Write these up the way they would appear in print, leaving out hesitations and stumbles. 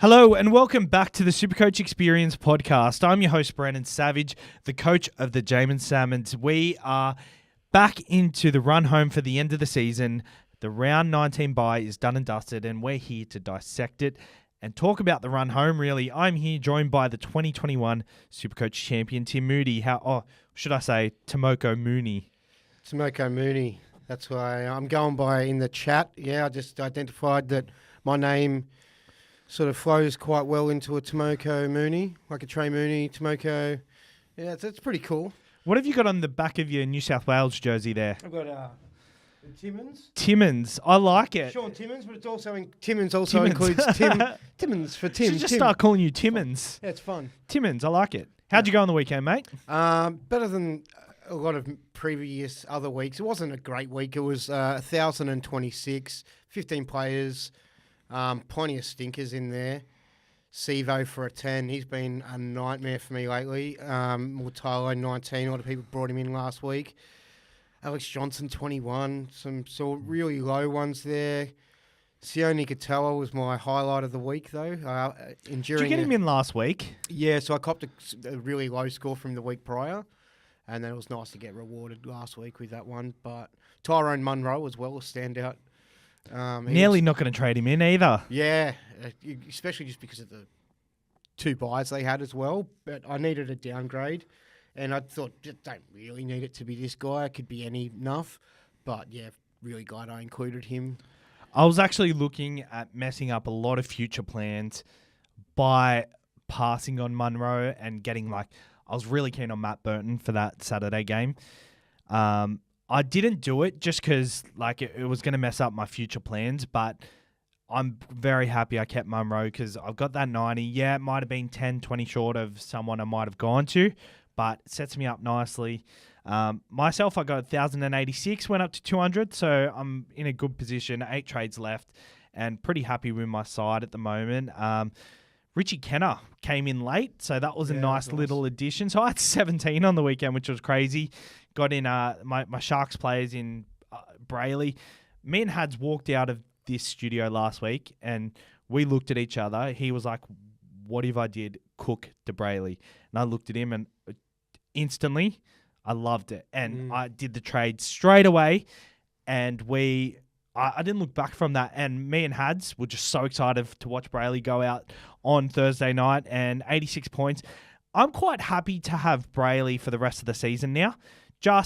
Hello and welcome back to the Supercoach Experience podcast. I'm your host, Brandon Savage, the coach of the Jamin Salmons. We are back into the run home for the end of the season. The round 19 bye is done and dusted, and we're here to dissect it and talk about the run home, really. I'm here joined by the 2021 Supercoach champion, Tim Moody. Tomoko Mooney. Tomoko Mooney. That's why I'm going by in the chat. Yeah, I just identified that my name sort of flows quite well into a Tomoko Mooney, like a Trey Mooney, Tomoko. Yeah, it's pretty cool. What have you got on the back of your New South Wales jersey there? I've got Timmins. Timmins. I like it. Sean Timmins, but it's also Timmins also includes Timmins for Tim. Should just start calling you Timmins. Yeah, it's fun. Timmins, I like it. How'd you go on the weekend, mate? Better than a lot of previous other weeks. It wasn't a great week. It was 1,026, 15 players, plenty of stinkers in there. Sevo for a 10. He's been a nightmare for me lately. Mortalo, 19. A lot of people brought him in last week. Alex Johnson, 21. Some really low ones there. Sio Nicotella was my highlight of the week, though. Did you get him in last week? Yeah, so I copped a really low score from the week prior, and then it was nice to get rewarded last week with that one. But Tyrone Munro as well, a standout. Nearly not going to trade him in either. Yeah, especially just because of the two buys they had as well. But I needed a downgrade, and I thought, don't really need it to be this guy. It could be any enough. But yeah, really glad I included him. I was actually looking at messing up a lot of future plans by passing on Munro and getting I was really keen on Matt Burton for that Saturday game. I didn't do it just because it was going to mess up my future plans, but I'm very happy I kept Munro because I've got that 90. Yeah, it might have been 10, 20 short of someone I might have gone to, but it sets me up nicely. Myself, I got 1,086, went up to 200, so I'm in a good position. 8 trades left and pretty happy with my side at the moment. Richie Kenner came in late, so that was a nice little addition. So I had 17 on the weekend, which was crazy. Got in my Sharks players in Brayley. Me and Hads walked out of this studio last week, and we looked at each other. He was like, what if I did Cook to Brayley? And I looked at him, and instantly I loved it. And I did the trade straight away, and I didn't look back from that. And me and Hads were just so excited to watch Brayley go out on Thursday night, and 86 points. I'm quite happy to have Brayley for the rest of the season now. I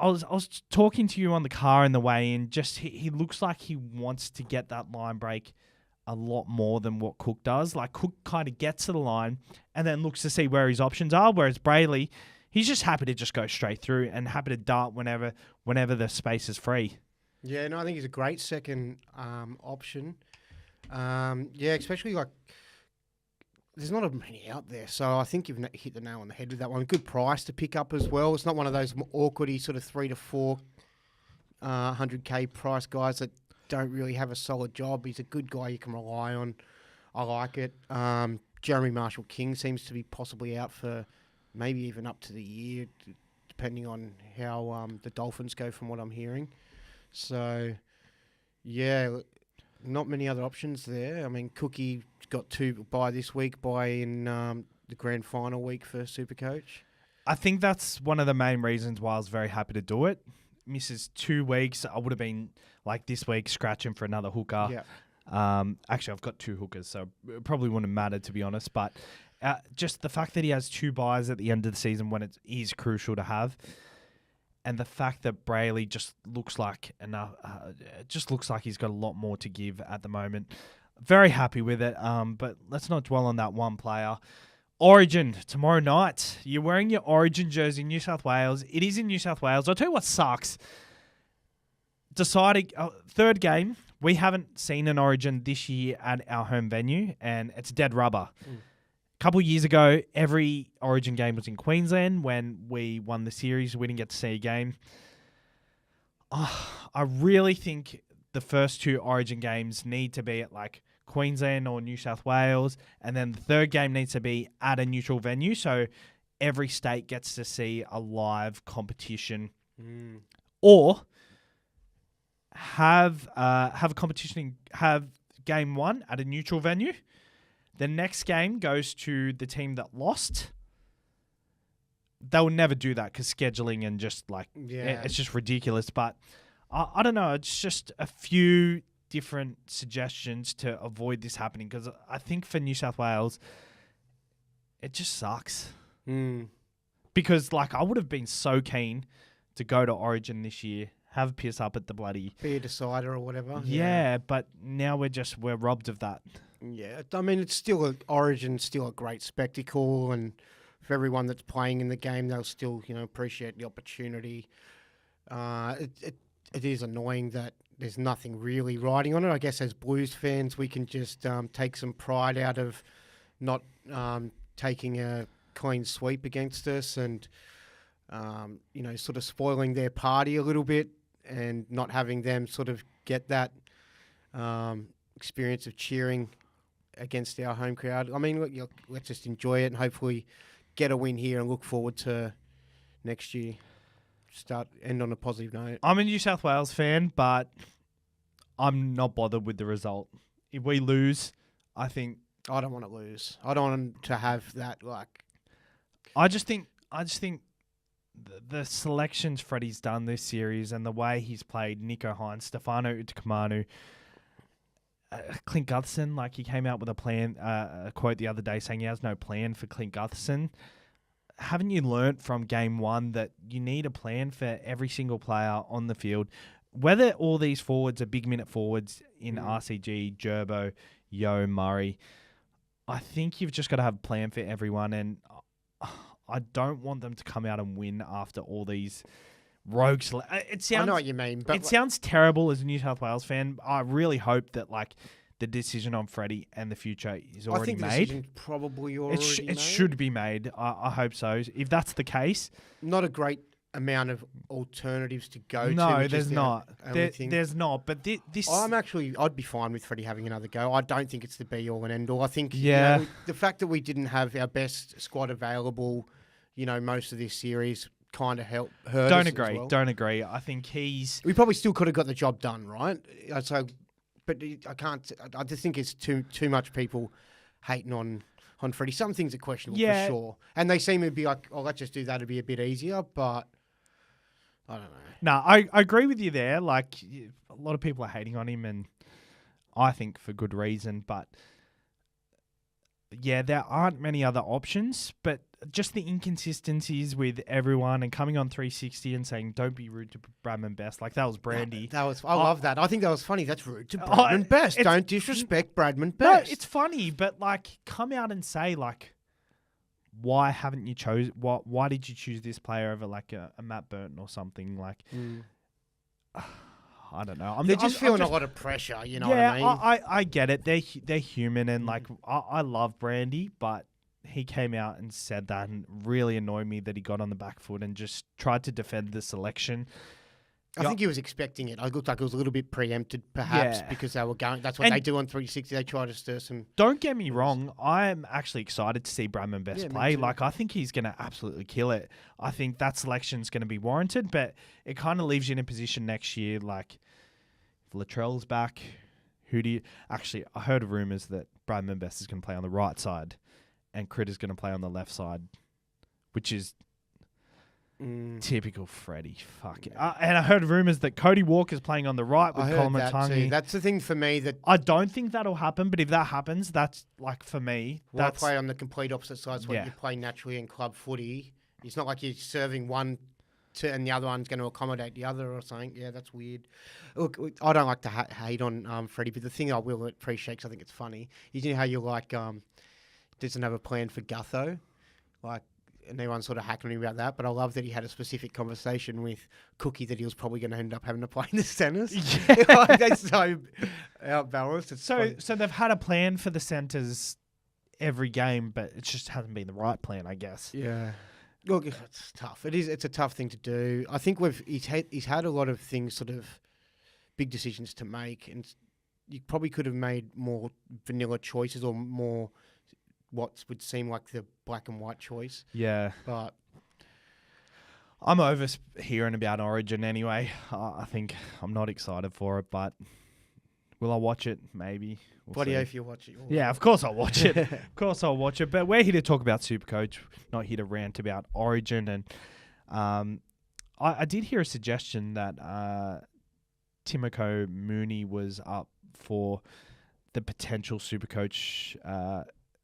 was talking to you on the car in the way, and he looks like he wants to get that line break a lot more than what Cook does. Cook kind of gets to the line and then looks to see where his options are, whereas Brayley, he's just happy to just go straight through and happy to dart whenever the space is free. Yeah, no, I think he's a great second option. Especially there's not many out there, so I think you've hit the nail on the head with that one. Good price to pick up as well. It's not one of those awkwardy sort of 3 to 4 100K price guys that don't really have a solid job. He's a good guy you can rely on. I like it. Jeremy Marshall-King seems to be possibly out for maybe even up to the year, depending on how the Dolphins go from what I'm hearing. So, yeah, not many other options there. I mean, Cookie got 2 by this week, in the grand final week for Supercoach. I think that's one of the main reasons why I was very happy to do it. Misses 2 weeks. I would have been, this week, scratching for another hooker. Yeah. Actually, I've got 2 hookers, so it probably wouldn't matter, to be honest. But just the fact that he has 2 buys at the end of the season when it is crucial to have, and the fact that Brayley just looks like he's got a lot more to give at the moment. Very happy with it. But let's not dwell on that one player. Origin tomorrow night. You're wearing your Origin jersey in New South Wales. It is in New South Wales. I'll tell you what sucks. Deciding third game. We haven't seen an Origin this year at our home venue, and it's dead rubber. A couple of years ago, every Origin game was in Queensland. When we won the series, we didn't get to see a game. I really think the first 2 Origin games need to be at Queensland or New South Wales, and then the third game needs to be at a neutral venue, so every state gets to see a live competition. Or have a competition, have game 1 at a neutral venue. The next game goes to the team that lost. They'll never do that because scheduling and just it's just ridiculous. But I don't know. It's just a few different suggestions to avoid this happening because I think for New South Wales, it just sucks. Because I would have been so keen to go to Origin this year, have a piss up at the bloody... Be a decider or whatever. Yeah, but now we're robbed of that. Yeah, I mean, it's still Origin's still a great spectacle, and for everyone that's playing in the game, they'll still, appreciate the opportunity. It is annoying that there's nothing really riding on it. I guess as Blues fans, we can just take some pride out of not taking a clean sweep against us and, sort of spoiling their party a little bit and not having them sort of get that experience of cheering against our home crowd. I mean, let's just enjoy it and hopefully get a win here and look forward to next year. End on a positive note. I'm a New South Wales fan, but I'm not bothered with the result. If we lose, I think I don't want to lose. I don't want to have that I just think the selections Freddie's done this series and the way he's played Nico Hines, Stefano Utokumanu, Clint Gutherson, he came out with a quote the other day saying he has no plan for Clint Gutherson. Haven't you learnt from game 1 that you need a plan for every single player on the field? Whether all these forwards are big minute forwards in RCG, Gerbo, Yo, Murray, I think you've just got to have a plan for everyone, and I don't want them to come out and win after all these rogues. I know what you mean, but it sounds terrible as a New South Wales fan. I really hope that the decision on Freddie and the future is already I think the made. decision's probably already made. It should be made. I hope so. If that's the case, not a great amount of alternatives to go to. No, there's not. There's not. But this, I'd be fine with Freddie having another go. I don't think it's the be all and end all. I think the fact that we didn't have our best squad available, most of this series kind of hurt Don't us agree. as well. Don't agree. I think we probably still could have got the job done, right? So, but I can't. I just think it's too much people hating on Freddie. Some things are questionable for sure, and they seem to be like, "Oh, let's just do that. It'd be a bit easier." But I don't know. No, I agree with you there. A lot of people are hating on him, and I think for good reason. But yeah, there aren't many other options. But just the inconsistencies with everyone and coming on 360 and saying, "Don't be rude to Bradman Best." That was Brandy. I love that. I think that was funny. That's rude to Bradman Best. Don't disrespect Bradman Best. No, it's funny, but come out and say why haven't you why did you choose this player over a Matt Burton or something I don't know. They're just feeling a lot of pressure, you know what I mean? I get it. They're human and I love Brandy, but he came out and said that and really annoyed me that he got on the back foot and just tried to defend the selection. I think he was expecting it. I looked like it was a little bit preempted, perhaps, because they were going. That's what they do on 360. They try to stir some. Don't get me wrong. I'm actually excited to see Bradman Best play. I think he's going to absolutely kill it. I think that selection's going to be warranted, but it kind of leaves you in a position next year. If Latrell's back, actually? I heard rumors that Bradman Best is going to play on the right side, and Critter's going to play on the left side, which is. Typical Freddie. Fuck it. And I heard rumours that Cody Walker's playing on the right with Colin Matangi. That's the thing for me that... I don't think that'll happen, but if that happens, that's, for me... That's play on the complete opposite sides when you play naturally in club footy. It's not like you're serving one and the other one's going to accommodate the other or something. Yeah, that's weird. Look, I don't like to hate on Freddie, but the thing I will appreciate, because I think it's funny, is how you're doesn't have a plan for Gutho. And everyone's sort of hacking me about that, but I love that he had a specific conversation with Cookie that he was probably going to end up having to play in the centres. Yeah. That's so outbalanced. So they've had a plan for the centres every game, but it just hasn't been the right plan, I guess. Yeah. Look, it's tough. It's a tough thing to do. I think he's had a lot of things, sort of big decisions to make, and you probably could have made more vanilla choices or more what would seem like the black and white choice. Yeah. But I'm over hearing about Origin anyway. I think I'm not excited for it, but Will I watch it? Maybe. We'll Bloody see. if you watch it. Yeah, of course I'll watch it. Of course I'll watch it. But we're here to talk about Supercoach, not here to rant about Origin. And I did hear a suggestion that Timoko Mooney was up for the potential Supercoach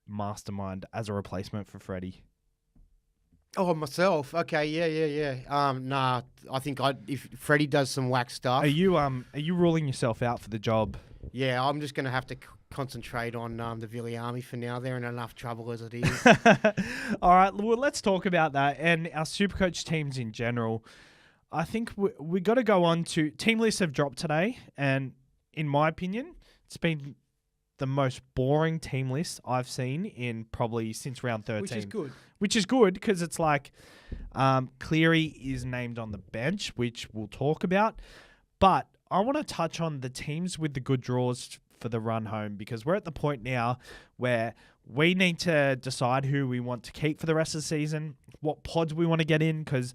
mastermind as a replacement for Freddie. Oh, myself. Okay, yeah. Nah, I think if Freddie does some whack stuff. Are you ruling yourself out for the job? Yeah, I'm just going to have to concentrate on the Villi Army for now. They're in enough trouble as it is. All right, well, let's talk about that and our Supercoach teams in general. I think we got to go on to team lists have dropped today, and in my opinion, it's been the most boring team list I've seen in probably since round 13. Which is good because it's like Cleary is named on the bench, which we'll talk about. But I want to touch on the teams with the good draws for the run home because we're at the point now where we need to decide who we want to keep for the rest of the season, what pods we want to get in because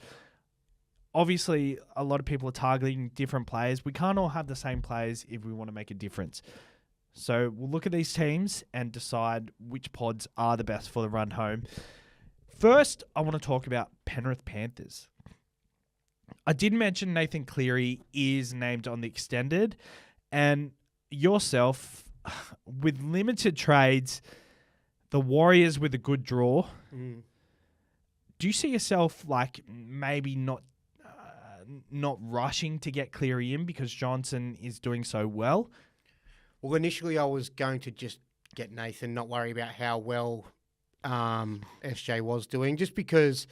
obviously a lot of people are targeting different players. We can't all have the same players if we want to make a difference. So we'll look at these teams and decide which pods are the best for the run home. First, I want to talk about Penrith Panthers. I did mention Nathan Cleary is named on the extended, and yourself, with limited trades, the Warriors with a good draw. Do you see yourself like maybe not rushing to get Cleary in because Johnson is doing so well? Well, initially I was going to just get Nathan, not worry about how well SJ was doing, just because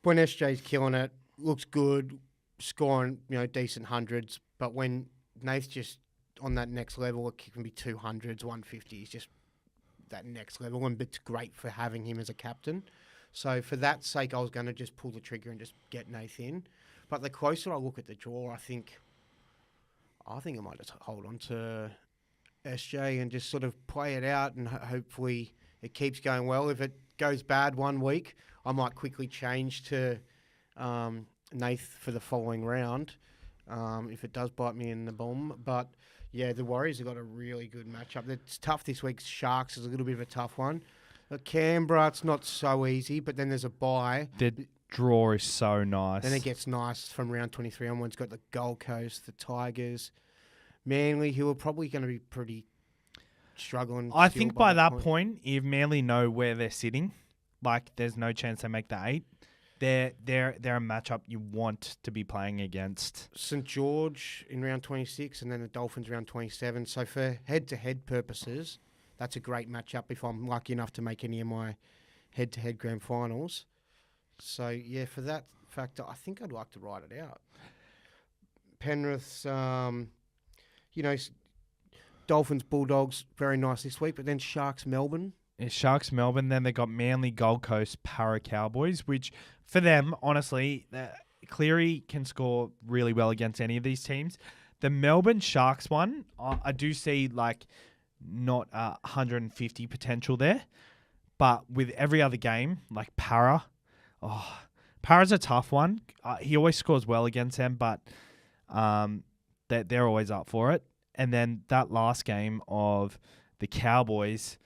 when SJ's killing it, looks good, scoring decent hundreds, but when Nath's just on that next level, it can be 200s, 150s, just that next level, and it's great for having him as a captain. So for that sake, I was going to just pull the trigger and just get Nath in. But the closer I look at the draw, I think I might just hold on to SJ and just sort of play it out, and hopefully it keeps going well. If it goes bad one week, I might quickly change to Nath for the following round if it does bite me in the bum. But yeah, the Warriors have got a really good matchup. It's tough this week. Sharks is a little bit of a tough one. Canberra, it's not so easy, but then there's a bye. The draw is so nice. Then it gets nice from round 23 onwards. Got the Gold Coast, the Tigers, Manly, who are probably going to be pretty struggling. I think by that point, if Manly know where they're sitting, like there's no chance they make the 8. They're a matchup you want to be playing against. St. George in round 26 and then the Dolphins round 27. So for head-to-head purposes, that's a great matchup if I'm lucky enough to make any of my head-to-head grand finals. So, yeah, for that factor, I think I'd like to ride it out. Penrith's, Dolphins, Bulldogs, very nice this week, but then Sharks, Melbourne. It's Sharks, Melbourne. Then they got Manly, Gold Coast, Para, Cowboys, which for them, honestly, Cleary can score really well against any of these teams. The Melbourne Sharks one, I do see like not 150 potential there, but with every other game, like Para's a tough one. He always scores well against them, but they're always up for it. And then that last game of the Cowboys,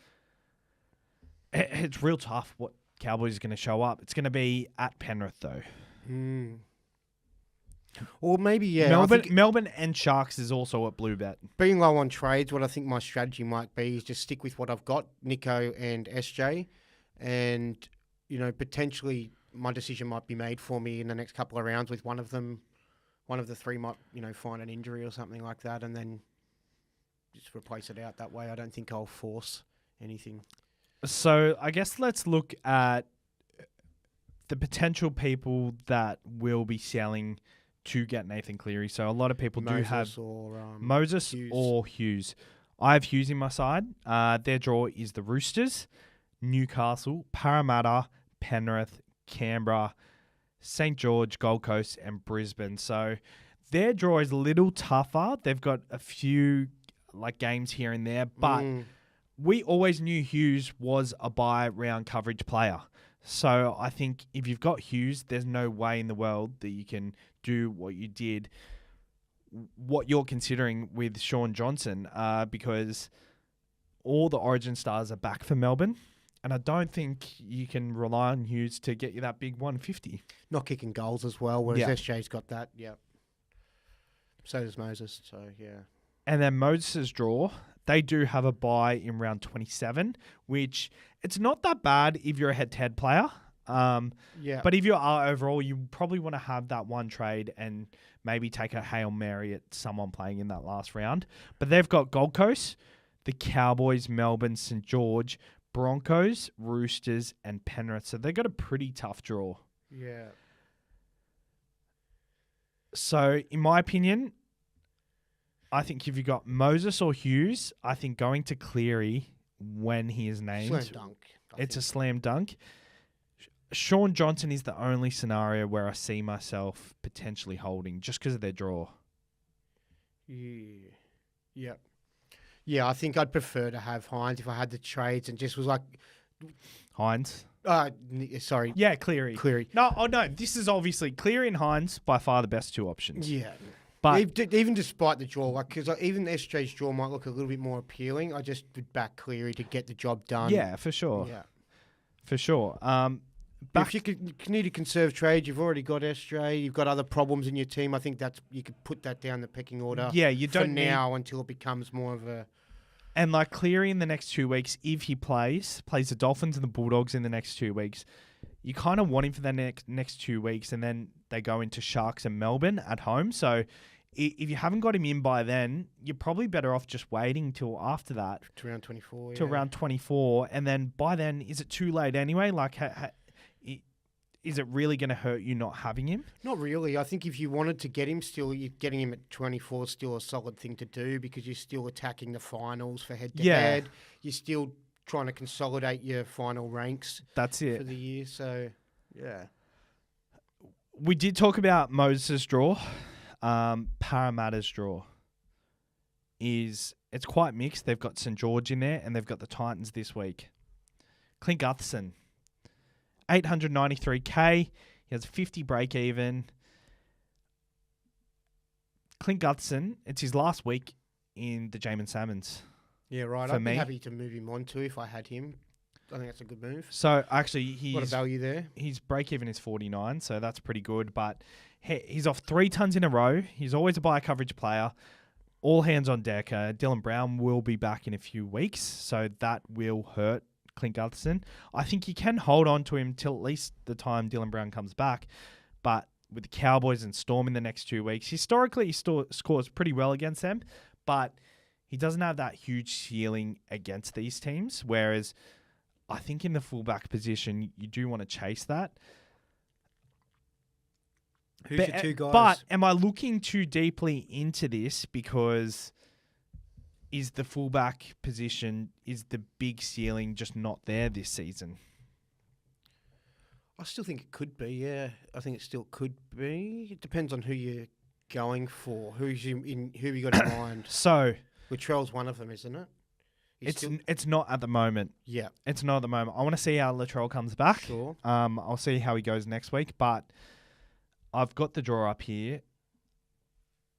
it's real tough what Cowboys is going to show up. It's going to be at Penrith, though. Or maybe, yeah. Melbourne and Sharks is also at Bluebet. Being low on trades, what I think my strategy might be is just stick with what I've got, Nico and SJ. And, potentially my decision might be made for me in the next couple of rounds with one of them. One of the three might, find an injury or something like that and then just replace it out that way. I don't think I'll force anything. So I guess let's look at the potential people that will be selling to get Nathan Cleary. So a lot of people do have Moses Hughes. or Hughes. I have Hughes in my side. Their draw is the Roosters, Newcastle, Parramatta, Penrith, Canberra, St. George, Gold Coast, and Brisbane. So their draw is a little tougher. They've got a few games here and there, but we always knew Hughes was a bye round coverage player. So I think if you've got Hughes, there's no way in the world that you can do what you did what you're considering with Sean Johnson, because all the Origin stars are back for Melbourne, and I don't think you can rely on Hughes to get you that big 150. Not kicking goals as well, whereas Yeah. SJ's got that. Yeah. So does Moses. So yeah. And then Moses' draw, they do have a bye in round 27, which it's not that bad if you're a head-to-head player. Yeah. But if you are overall, you probably want to have that one trade and maybe take a Hail Mary at someone playing in that last round. But they've got Gold Coast, the Cowboys, Melbourne, St. George, Broncos, Roosters, and Penrith. So they've got a pretty tough draw. Yeah. So, in my opinion, I think if you got Moses or Hughes, I think going to Cleary when he is named, Slam dunk. it's a slam dunk. Sean Johnson is the only scenario where I see myself potentially holding just because of their draw. Yeah. Yeah. Yeah, I think I'd prefer to have Hines if I had the trades and just was like, Hines. sorry, Yeah, Cleary. Cleary. No, this is obviously Cleary and Hines by far the best two options. Yeah. But Even despite the draw, like because even SJ's draw might look a little bit more appealing, I just would back Cleary to get the job done. yeah, for sure. Yeah. For sure. But if you need to conserve trade, you've already got SJ, you've got other problems in your team. I think you could put that down the pecking order. Yeah, you don't for now until it becomes more of a. And like Cleary in the next 2 weeks, if he plays the Dolphins and the Bulldogs in the next 2 weeks, you kind of want him for the next 2 weeks, and then they go into Sharks and Melbourne at home. So if you haven't got him in by then, you're probably better off just waiting till after that. To round 24. To around 24. And then by then, is it too late anyway? Like, is it really going to hurt you not having him? Not really. I think if you wanted to get him still, getting him at 24 is still a solid thing to do because you're still attacking the finals for head-to-head. Yeah. You're still trying to consolidate your final ranks That's for it. the year. So, yeah. We did talk about Moses' draw. Parramatta's draw it's quite mixed. They've got St. George in there and they've got the Titans this week. Clint Gutherson, 893K. He has 50 break even. Clint Gutherson, it's his last week in the Jamin Salmons. Yeah, right. For I'd be me. happy to move him on too if I had him. I think that's a good move. So actually, What a value there. his break even is 49, so that's pretty good. But he's off 3 tons in a row. He's always a buy coverage player. All hands on deck. Dylan Brown will be back in a few weeks, so that will hurt Clint Gutherson. I think you can hold on to him till at least the time Dylan Brown comes back. But with the Cowboys and Storm in the next 2 weeks, historically he scores pretty well against them, but he doesn't have that huge ceiling against these teams, whereas I think in the fullback position, you do want to chase that. Who's your two guys? But am I looking too deeply into this because is the fullback position, is the big ceiling just not there this season? I still think it could be, yeah. I think it still could be. It depends on who you're going for. Who have you got in mind? So Latrell's one of them, isn't it? it's not at the moment. Yeah. It's not at the moment. I want to see how Latrell comes back. Sure. I'll see how he goes next week, but I've got the draw up here.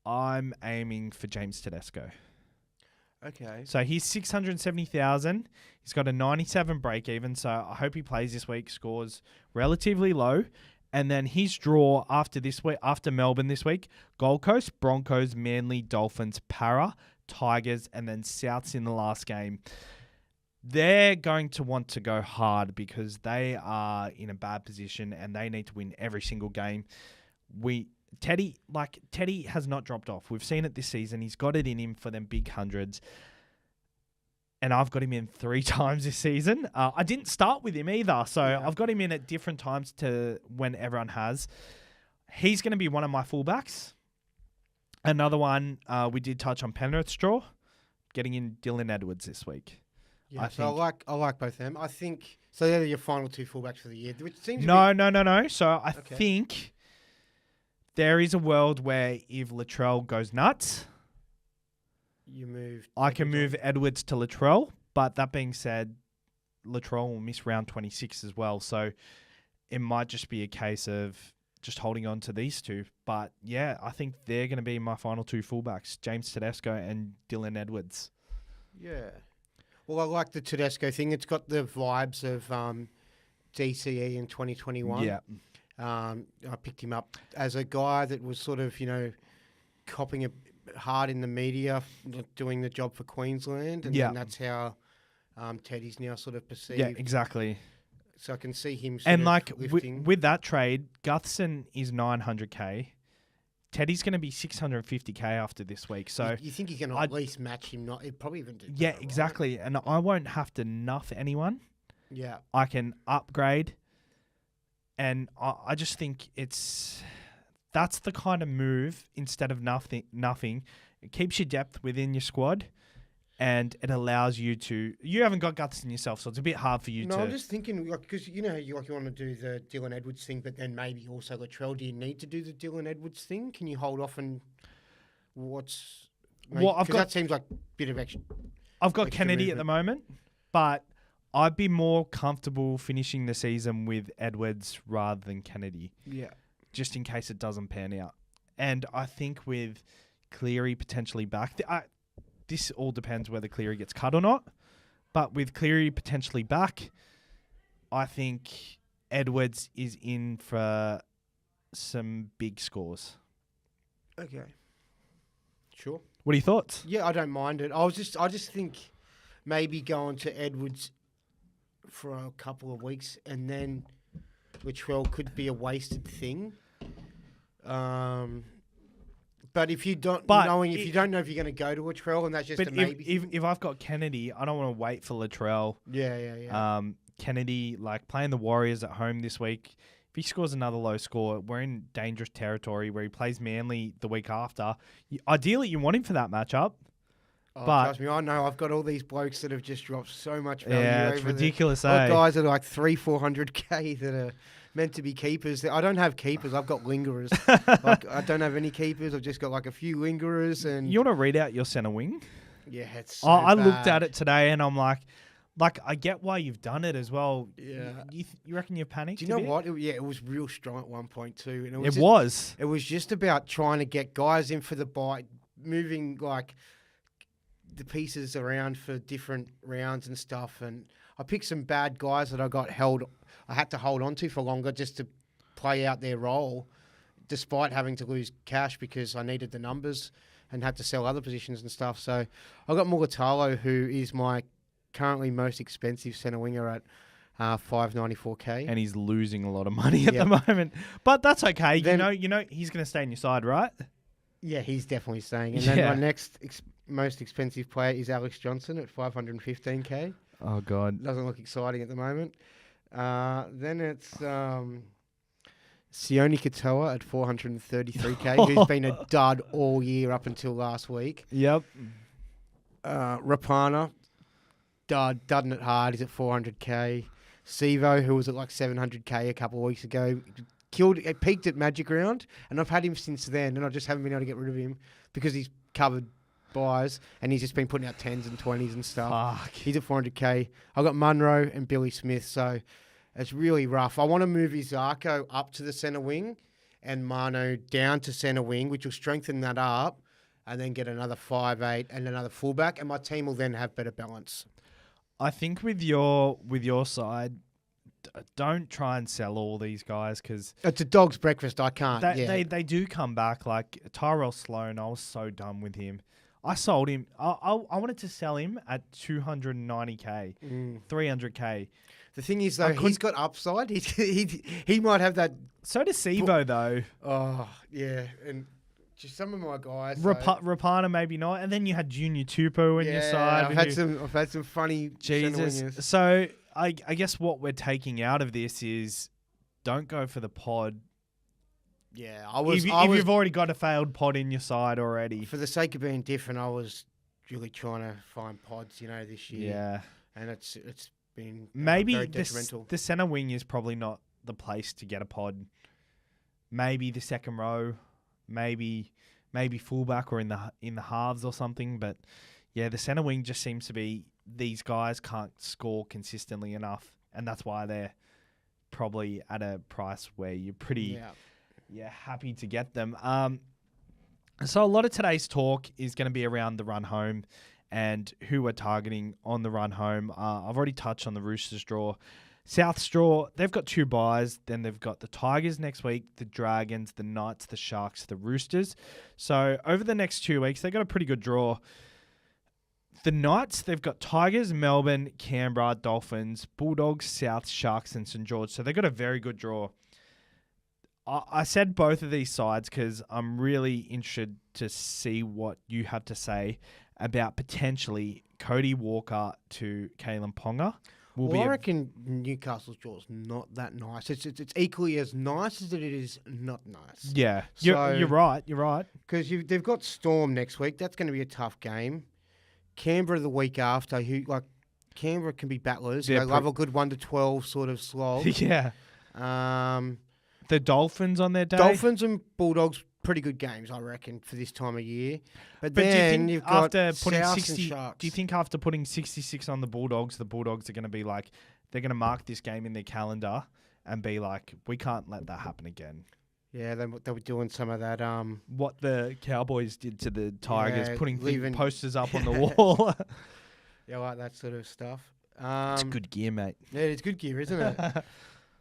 I'm aiming for James Tedesco. Okay. So he's 670,000. He's got a 97 break even. So I hope he plays this week, scores relatively low. And then his draw after this week, after Melbourne this week, Gold Coast, Broncos, Manly, Dolphins, Para, Tigers, and then Souths in the last game. They're going to want to go hard because they are in a bad position and they need to win every single game. Teddy has not dropped off. We've seen it this season. He's got it in him for them big hundreds. And I've got him in 3 times this season. I didn't start with him either. So I've got him in at different times to when everyone has. He's going to be one of my fullbacks. Another one, we did touch on Penrith's draw. Getting in Dylan Edwards this week. Yeah, I I like both of them. I think so. They're your final 2 fullbacks for the year, which seems No. So I think there is a world where if Latrell goes nuts, I can move Edwards to Latrell. But that being said, Latrell will miss round 26 as well. So it might just be a case of just holding on to these two. But yeah, I think they're going to be my final two fullbacks, James Tedesco and Dylan Edwards. Yeah. Well, I like the Tedesco thing. It's got the vibes of DCE in 2021. Yeah. I picked him up as a guy that was sort of, copping it hard in the media, doing the job for Queensland. And then that's how Teddy's now sort of perceived. Yeah, exactly. So I can see him and lifting. with that trade, Gutherson is 900k. Teddy's going to be 650k after this week. So you think he's going to at least match him? Not, he'd probably even do. Yeah, better, exactly. Right? And I won't have to nuff anyone. Yeah, I can upgrade, and I just think that's the kind of move instead of nothing. It keeps your depth within your squad, and it allows you to. You haven't got Gutherson yourself, so it's a bit hard for you to. No, I'm just thinking, because you want to do the Dylan Edwards thing, but then maybe also Latrell. Do you need to do the Dylan Edwards thing? Can you hold off and that seems like a bit of extra. I've got extra Kennedy movement. at the moment, but I'd be more comfortable finishing the season with Edwards rather than Kennedy. Yeah. Just in case it doesn't pan out. And I think with Cleary potentially back, this all depends whether Cleary gets cut or not. But with Cleary potentially back, I think Edwards is in for some big scores. Okay. Sure. What are your thoughts? Yeah, I don't mind it. I just think maybe going to Edwards for a couple of weeks and then Latrell could be a wasted thing. But if you don't know if you're going to go to Latrell, and that's just a maybe. If I've got Kennedy, I don't want to wait for Latrell. Yeah. Kennedy, playing the Warriors at home this week, if he scores another low score, we're in dangerous territory where he plays Manly the week after. Ideally, you want him for that matchup. Oh, but trust me, I know. I've got all these blokes that have just dropped so much value. Yeah, it's ridiculous. Guys that are like 300-400k that are meant to be keepers. I don't have keepers. I've got lingerers. I don't have any keepers. I've just got a few lingerers. And you want to read out your centre wing? Yeah, it's. I looked at it today and I'm like, I get why you've done it as well. Yeah. You reckon you've panicked? Do you know what? It was real strong at one point too. And it was. It was just about trying to get guys in for the bite, moving the pieces around for different rounds and stuff. And I picked some bad guys that I had to hold on to for longer just to play out their role, despite having to lose cash because I needed the numbers and had to sell other positions and stuff. So I got Mulatalo, who is my currently most expensive centre winger at $594k. And he's losing a lot of money at the moment. But that's okay. Then, you know he's going to stay on your side, right? Yeah, he's definitely staying. And then my next most expensive player is Alex Johnson at $515k. Oh, God. Doesn't look exciting at the moment. Then it's Sione Katoa at $433k, who's been a dud all year up until last week. Yep. Rapana, dudding it hard. He's at $400k. Sivo, who was at $700k a couple of weeks ago, peaked at Magic Round, and I've had him since then, and I just haven't been able to get rid of him because he's covered buys, and he's just been putting out 10s and 20s and stuff. Fuck. He's at $400k. I've got Munro and Billy Smith, so it's really rough. I want to move Izako up to the centre wing and Mano down to centre wing, which will strengthen that up, and then get another 5'8" and another fullback, and my team will then have better balance. I think with your side, don't try and sell all these guys because it's a dog's breakfast. I can't. They do come back. Like Tyrell Sloan, I was so done with him. I sold him. I wanted to sell him at 290k, 300k. The thing is, though, he's got upside. He might have that. So does Sivo, though. Oh yeah, and just some of my guys. Rapana maybe not, and then you had Junior Tupou on your side. I've had some funny. Jesus. So I guess what we're taking out of this is don't go for the pod. Yeah, if you've already got a failed pod in your side already. For the sake of being different, I was really trying to find pods, this year. Yeah, and it's been maybe very detrimental. The centre wing is probably not the place to get a pod. Maybe the second row, maybe fullback or in the halves or something. But yeah, the centre wing just seems to be these guys can't score consistently enough, and that's why they're probably at a price where you're pretty. Yeah. Yeah, happy to get them. So a lot of today's talk is going to be around the run home and who we're targeting on the run home. I've already touched on the Roosters draw. South draw, they've got 2 buys. Then they've got the Tigers next week, the Dragons, the Knights, the Sharks, the Roosters. So over the next 2 weeks, they've got a pretty good draw. The Knights, they've got Tigers, Melbourne, Canberra, Dolphins, Bulldogs, South, Sharks, and St. George. So they've got a very good draw. I said both of these sides because I'm really interested to see what you have to say about potentially Cody Walker to Kalen Ponga. I reckon Newcastle's draw is not that nice. It's equally as nice as it is not nice. Yeah, So- you're right. You're right. Because they've got Storm next week. That's going to be a tough game. Canberra the week after. Canberra can be battlers. They're They love a good 1-12 sort of slog. Yeah. The Dolphins on their day. Dolphins and Bulldogs, pretty good games, I reckon, for this time of year. But do you then think you've got after putting Souths 60, and Sharks. do you think after putting 66 on the Bulldogs are going to be like, they're going to mark this game in their calendar and be like, we can't let that happen again? Yeah, they were doing some of that. What the Cowboys did to the Tigers, Yeah, putting leaving- posters up on the wall. Yeah, like that sort of stuff. It's good gear, mate. Yeah, it's good gear, isn't it?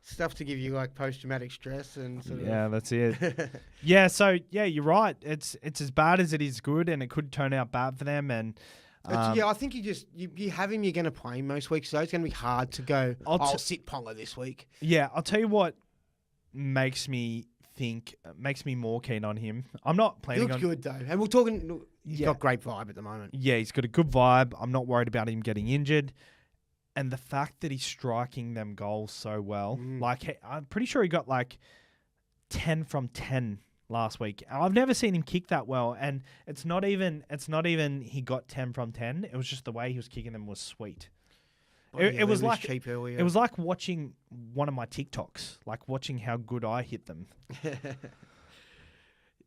Stuff to give you like post-traumatic stress and sort Yeah, that's it. Yeah, so yeah, you're right. It's as bad as it is good, and it could turn out bad for them. And I think you have him, you're going to play him most weeks, so it's going to be hard to go, I'll sit Ponga this week. Yeah, I'll tell you what makes me more keen on him. I'm not He planning looks on. good though, and we're talking. He's got great vibe at the moment. Yeah, he's got a good vibe. I'm not worried about him getting injured. And the fact that he's striking them goals so well, I'm pretty sure he got like 10 from 10 last week. I've never seen him kick that well, and it's not even he got 10 from 10. It was just the way he was kicking them was sweet. It was like cheap earlier. It was like watching one of my TikToks, like watching how good I hit them.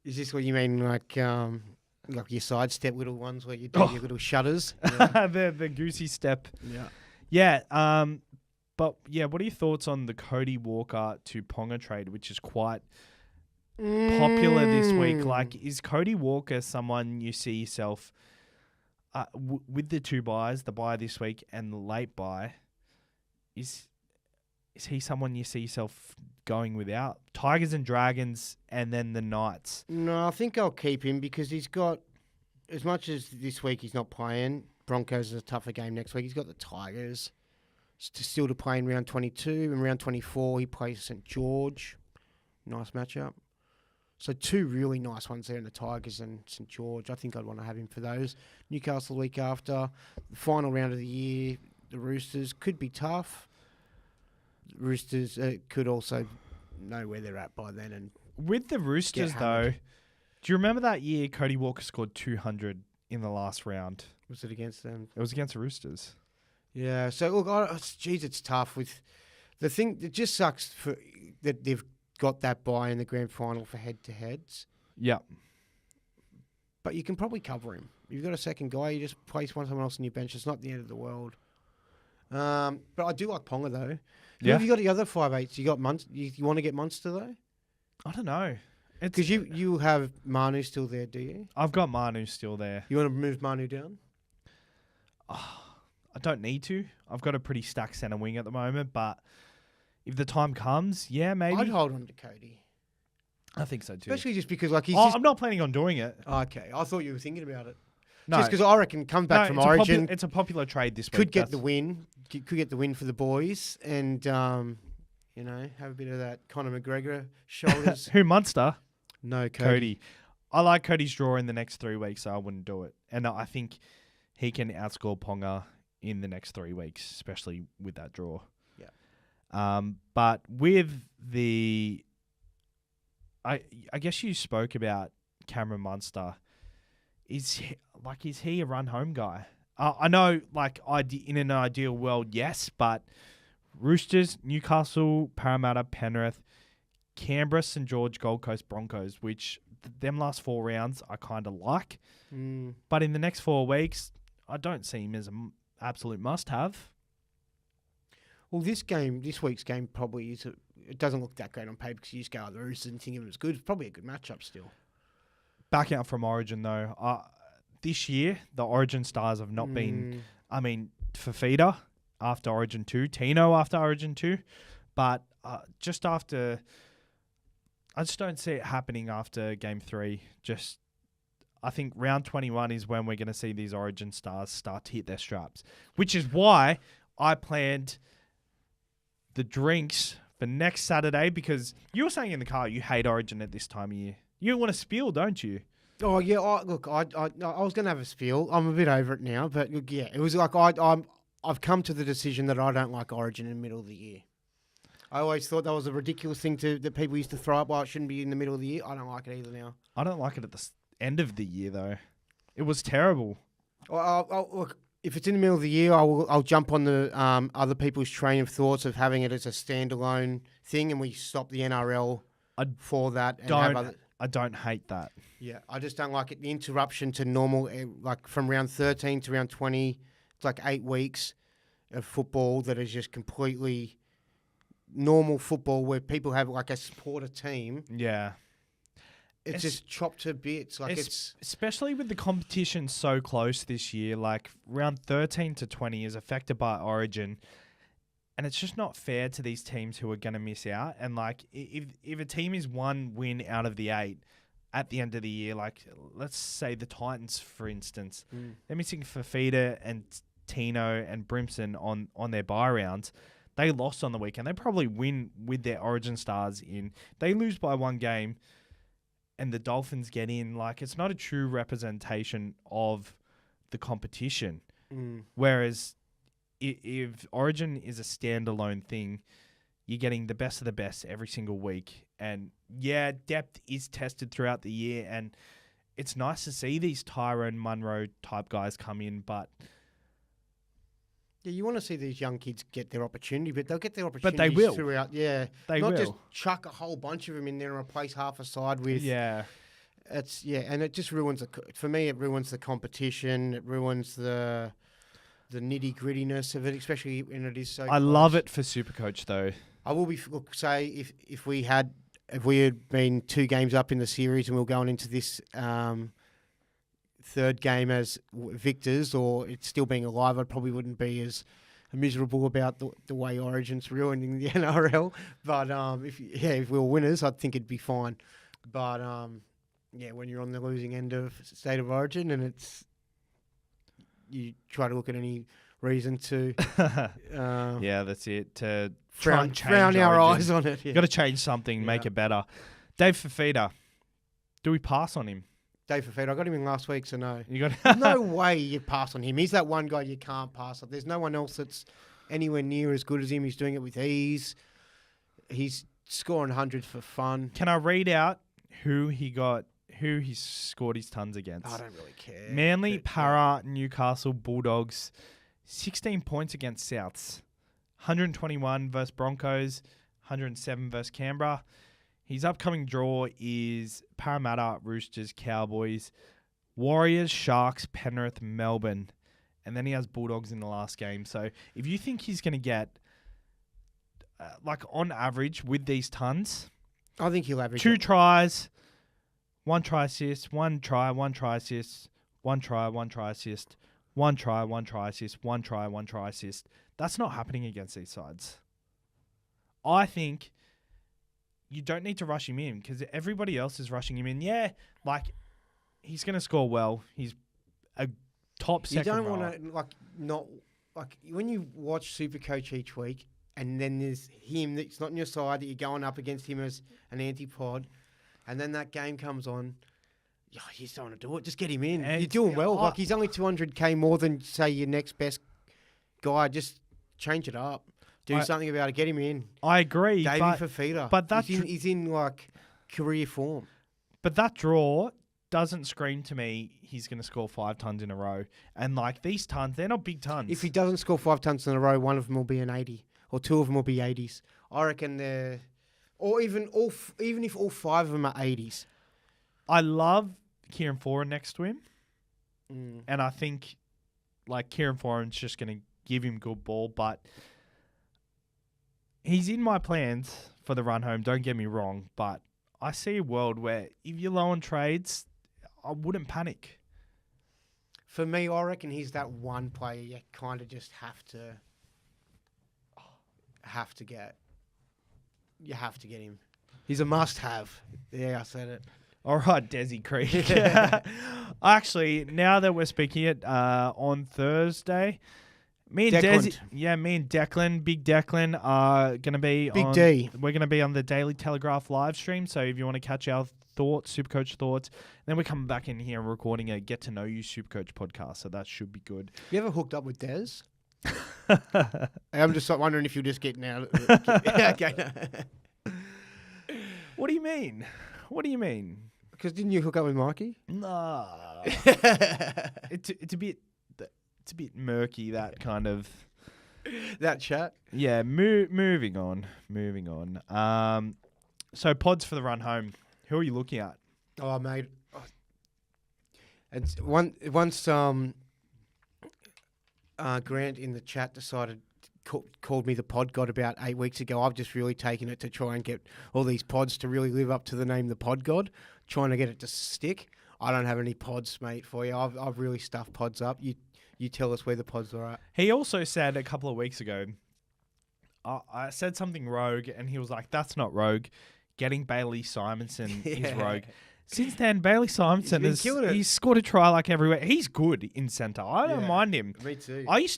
Is this what you mean, like your sidestep little ones where you do your little shutters? Yeah. the goosey step. Yeah. Yeah, but yeah, what are your thoughts on the Cody Walker to Ponga trade, which is quite popular this week? Like, is Cody Walker someone you see yourself with the 2 buys, the buy this week and the late buy? Is he someone you see yourself going without? Tigers and Dragons, and then the Knights. No, I think I'll keep him because he's got, as much as this week he's not playing. Broncos is a tougher game next week. He's got the Tigers still to play in round 22. In round 24, he plays St. George. Nice matchup. So 2 really nice ones there in the Tigers and St. George. I think I'd want to have him for those. Newcastle the week after. The final round of the year, the Roosters could be tough. The Roosters could also know where they're at by then. And with the Roosters, though, do you remember that year Cody Walker scored 200 in the last round? Was it against them? It was against the Roosters. Yeah. So look, it's tough with the thing. It just sucks that they've got that bye in the grand final for head-to-heads. Yeah. But you can probably cover him. You've got a second guy. You just place someone else on your bench. It's not the end of the world. But I do like Ponga though. Yeah. Have you got the other 5'8"s? You got you want to get Munster though? I don't know. Because you have Manu still there, do you? I've got Manu still there. You want to move Manu down? I don't need to. I've got a pretty stacked centre wing at the moment, but if the time comes, yeah, maybe. I'd hold on to Cody. I think so too. Especially just because he's I'm not planning on doing it. Okay, I thought you were thinking about it. No. Just because I reckon come back from Origin. It's a popular trade this week. Could get the win. Could get the win for the boys and, have a bit of that Conor McGregor shoulders. Who, Munster? No, Cody. I like Cody's draw in the next 3 weeks, so I wouldn't do it. And I think he can outscore Ponga in the next 3 weeks, especially with that draw. Yeah. But with the... I guess you spoke about Cameron Munster. Is he a run home guy? I know, in an ideal world, yes, but Roosters, Newcastle, Parramatta, Penrith, Canberra, St. George, Gold Coast, Broncos, which them last 4 rounds I kind of like. But in the next 4 weeks, I don't see him as an absolute must-have. Well, this week's game probably is. It doesn't look that great on paper because you just go, oh, the Roosters and think it was good. It's probably a good matchup still. Back out from Origin though, this year the Origin stars have not been. I mean, Fifita after Origin 2, Tino after Origin 2, but just after, I just don't see it happening after Game 3. I think round 21 is when we're going to see these Origin stars start to hit their straps, which is why I planned the drinks for next Saturday, because you were saying in the car you hate Origin at this time of year. You want to spiel, don't you? Oh yeah, I was going to have a spiel. I'm a bit over it now, but look, yeah, it was like I've come to the decision that I don't like Origin in the middle of the year. I always thought that was a ridiculous thing that people used to throw up. Well, it shouldn't be in the middle of the year. I don't like it either now. I don't like it at the end of the year though. It was terrible. Look, if it's in the middle of the year, I'll jump on the other people's train of thoughts of having it as a standalone thing, and we stop the NRL for that. I don't hate that. Yeah, I just don't like it. The interruption to normal, like from round 13 to round 20, it's like 8 weeks of football that is just completely normal football where people have like a supporter team. Yeah. It's just chopped to bits. Like especially with the competition so close this year, like round 13 to 20 is affected by Origin. And it's just not fair to these teams who are going to miss out. And like if a team is 1 win out of the 8 at the end of the year, like let's say the Titans, for instance, they're missing Fifita and Tino and Brimson on their bye rounds. They lost on the weekend. They probably win with their Origin stars in. They lose by 1 game and the Dolphins get in. Like, it's not a true representation of the competition. Whereas if Origin is a standalone thing, you're getting the best of the best every single week. And yeah, depth is tested throughout the year, and it's nice to see these Tyrone Munro type guys come in, but yeah, you want to see these young kids get their opportunity, but they'll get their opportunity. But they will throughout. Yeah, they not will. Just chuck a whole bunch of them in there and replace half a side with. Yeah, and it just ruins for me. It ruins the competition. It ruins the nitty grittiness of it, especially when it is so. I love it for Supercoach though. I will say if we had been 2 games up in the series and we were going into this third game as victors, or it's still being alive, I probably wouldn't be as miserable about the way Origin's ruining the NRL. But if we were winners, I think it'd be fine. But when you're on the losing end of State of Origin and you try to look at any reason to yeah, that's it, to frown change our Origin. eyes on it. You've got to change something, make it better. Dave Fifita, do we pass on him? Dave Fifita, I got him in last week, so no. You got no way you pass on him. He's that one guy you can't pass on. There's no one else that's anywhere near as good as him. He's doing it with ease. He's scoring hundreds for fun. Can I read out who he scored his tons against? I don't really care. Manly, Para, Newcastle, Bulldogs, 16 points against Souths, 121 versus Broncos, 107 versus Canberra. His upcoming draw is Parramatta, Roosters, Cowboys, Warriors, Sharks, Penrith, Melbourne. And then he has Bulldogs in the last game. So if you think he's going to get, on average with these tons, I think he'll average 2 tries, 1 try assist, 1 try, 1 try assist, 1 try, 1 try assist, 1 try, 1 try assist, 1 try, 1 try assist. That's not happening against these sides. I think you don't need to rush him in because everybody else is rushing him in. Yeah, he's going to score well. He's a top second You don't rower. want to, when you watch Supercoach each week and then there's him that's not on your side that you're going up against him as an antipod, and then that game comes on, you just don't want to do it. Just get him in. You're doing well. He's only 200K more than, say, your next best guy. Just change it up. Do something about it. Get him in. I agree. Davey Fifita. But he's in career form. But that draw doesn't scream to me he's going to score 5 tons in a row. And these tons, they're not big tons. If he doesn't score 5 tons in a row, one of them will be an 80, or 2 of them will be 80s. I reckon they're, or even if all 5 of them are 80s. I love Kieran Foran next to him, and I think Kieran Foran's just going to give him good ball, but He's in my plans for the run home, don't get me wrong, but I see a world where if you're low on trades, I wouldn't panic. For me, I reckon he's that one player you kind of just have to get. You have to get him. He's a must-have. Yeah, I said it. All right, Desi Creek. Actually, now that we're speaking it on Thursday, me and Declan, Big Declan, are going to be Big D. We're going to be on the Daily Telegraph live stream. So if you want to catch our thoughts, Supercoach thoughts, then we're coming back in here and recording a Get to Know You Supercoach podcast. So that should be good. You ever hooked up with Des? I'm just wondering if you're just getting out. Okay. What do you mean? What do you mean? Because didn't you hook up with Mikey? Nah. it's a bit murky, that kind of that chat. Yeah, moving on. So pods for the run home. Who are you looking at? Oh, mate. And once Grant in the chat called me the pod god about 8 weeks ago. I've just really taken it to try and get all these pods to really live up to the name the pod god, trying to get it to stick. I don't have any pods, mate, for you. I've really stuffed pods up. You tell us where the pods are at. He also said a couple of weeks ago, I said something rogue, and he was like, that's not rogue. Getting Bailey Simonson is rogue. Since then, Bailey Simonson he's scored a try like everywhere. He's good in centre. I don't mind him. Me too. I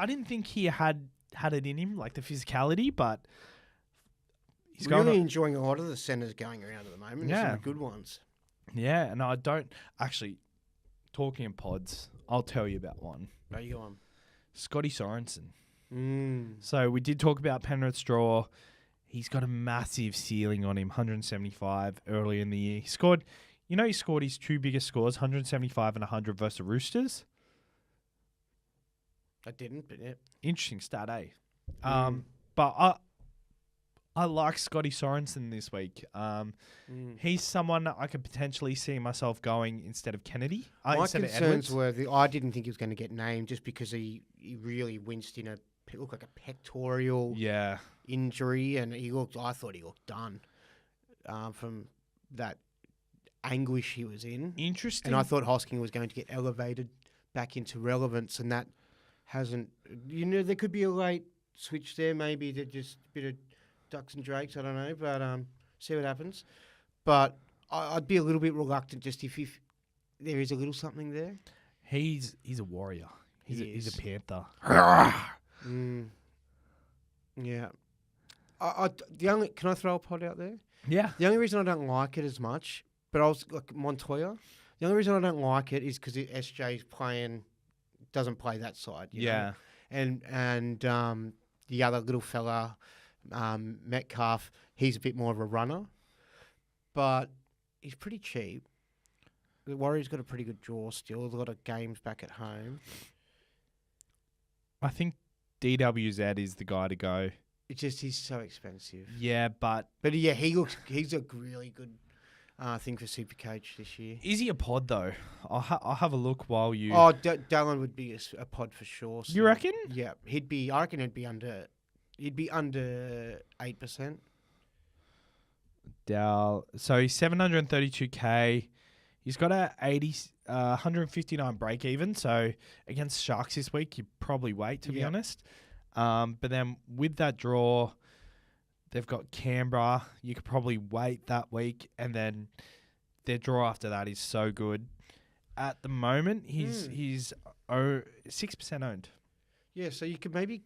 didn't think he had it in him, like the physicality, but he's really enjoying a lot of the centres going around at the moment. Yeah. There's some good ones. Yeah, and I don't actually talking in pods. I'll tell you about one. No, you go on. Scotty Sorensen. Mm. So we did talk about Penrith Straw. He's got a massive ceiling on him, 175 early in the year. He scored his two biggest scores, 175 and 100 versus the Roosters. I didn't, but yeah. Interesting stat, eh? But I like Scotty Sorensen this week. He's someone I could potentially see myself going instead of Kennedy. My concerns were I didn't think he was going to get named just because he really winced in it looked like a pectoral injury, and I thought he looked done from that anguish he was in. Interesting. And I thought Hosking was going to get elevated back into relevance, and that hasn't. There could be a late switch there, maybe that just a bit of ducks and drakes. I don't know, but see what happens. But I'd be a little bit reluctant just if there is a little something there. He's a warrior. He's a panther. Yeah. Can I throw a pod out there? Yeah. The only reason I don't like it as much, but I was like Montoya. The only reason I don't like it is because SJ's doesn't play that side. You know? And the other little fella, Metcalf, he's a bit more of a runner, but he's pretty cheap. The Warriors got a pretty good draw still. A lot of games back at home. I think DWZ is the guy to go. It's just he's so expensive. Yeah, but yeah, he's a really good thing for Supercoach this year. Is he a pod though? I'll have a look while you. Oh, Dallin would be a pod for sure. So. You reckon? Yeah, I reckon he'd be under 8%. Dal. So he's 732k. He's got a 159 break even. So against Sharks this week, you probably wait to be honest. But then with that draw, they've got Canberra. You could probably wait that week, and then their draw after that is so good. At the moment, he's 6% owned. Yeah, so you could maybe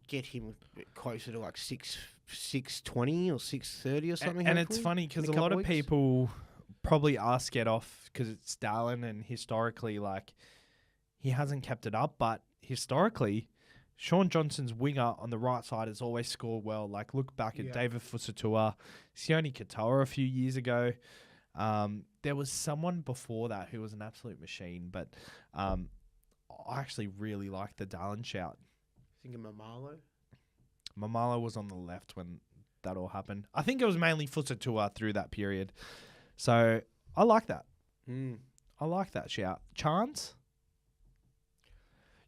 get him closer to like 620 or 630 or something. And it's funny because a lot of people probably are scared off because it's Stalin, and historically, like, he hasn't kept it up. But historically, Sean Johnson's winger on the right side has always scored well. Like, look back at David Fusatua, Sione Katoa a few years ago. There was someone before that who was an absolute machine, but I actually really like the Dallin shout. Thinking Mamalo? Mamalo was on the left when that all happened. I think it was mainly Fusatua through that period. So I like that. I like that shout. Chance?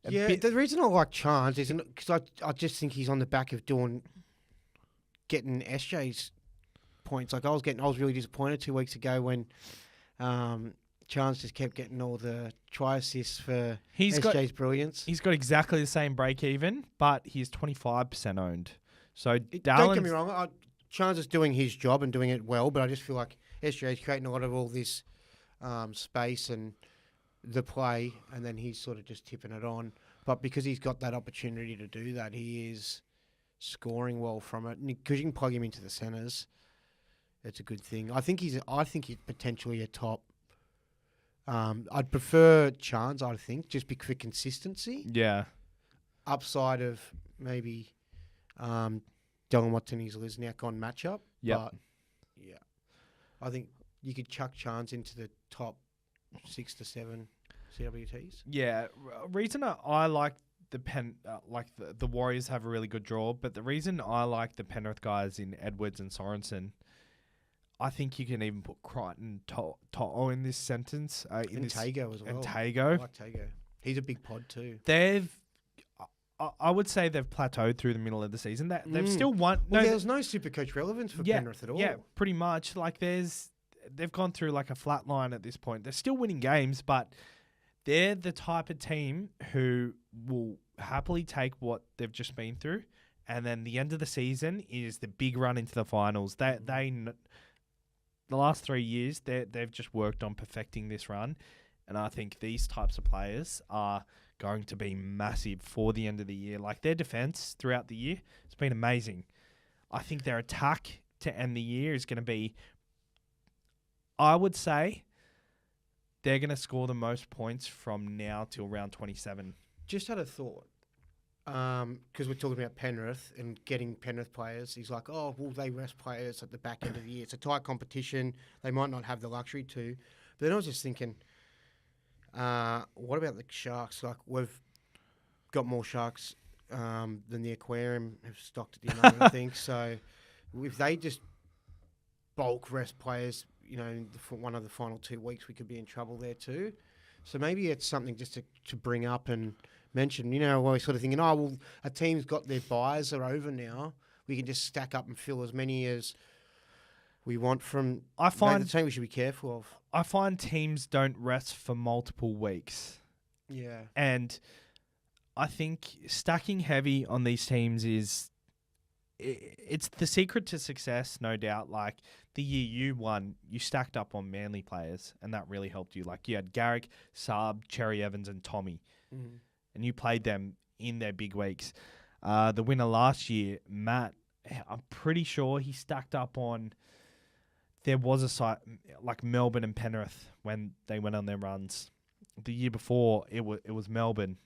The reason I like Chance isn't because I just think he's on the back of doing getting SJ's points. Like I was really disappointed 2 weeks ago when Chance just kept getting all the try assists for SJ's brilliance. He's got exactly the same break even, but he's 25% owned. So Don't get me wrong, Chance is doing his job and doing it well, but I just feel like SJ is creating a lot of all this space and the play, and then he's sort of just tipping it on. But because he's got that opportunity to do that, he is scoring well from it. Because you can plug him into the centres, it's a good thing. I think he's potentially a top. I'd prefer Chance, I think, just for consistency. Yeah. Upside of maybe Dylan Watson-His Lisniak on matchup. Yep. But, yeah. I think you could chuck Chance into the top 6 to 7 CWTs. Yeah. Reason I like the Warriors have a really good draw, but the reason I like the Penrith guys in Edwards and Sorensen, I think you can even put Crichton To'o in this sentence. And Tago as well. And Tago. I like Tago. He's a big pod too. I would say they've plateaued through the middle of the season. They've still won. Well, there's no Supercoach relevance for Penrith at all. Yeah, pretty much. Like they've gone through like a flat line at this point. They're still winning games, but they're the type of team who will happily take what they've just been through, and then the end of the season is the big run into the finals. The last 3 years, they've just worked on perfecting this run, and I think these types of players are going to be massive for the end of the year. Like their defense throughout the year, it's been amazing. I think their attack to end the year is going to be, I would say, they're going to score the most points from now till round 27. Just had a thought. Because we're talking about Penrith and getting Penrith players. He's like, oh, will they rest players at the back end of the year? It's a tight competition. They might not have the luxury to. But then I was just thinking, what about the Sharks? Like, we've got more Sharks than the Aquarium have stocked at the moment, I think. So if they just bulk rest players, for one of the final 2 weeks, we could be in trouble there too. So maybe it's something just to bring up and mention. We're sort of thinking, a team's got their buys are over now. We can just stack up and fill as many as we want from the team we should be careful of. I find teams don't rest for multiple weeks. Yeah. And I think stacking heavy on these teams it's the secret to success, no doubt. Like the year you won, you stacked up on Manly players, and that really helped you. Like you had Garrick, Saab, Cherry Evans, and Tommy. Mm-hmm. And you played them in their big weeks. The winner last year, Matt, I'm pretty sure he stacked up on. There was a site like Melbourne and Penrith when they went on their runs. The year before, it was Melbourne.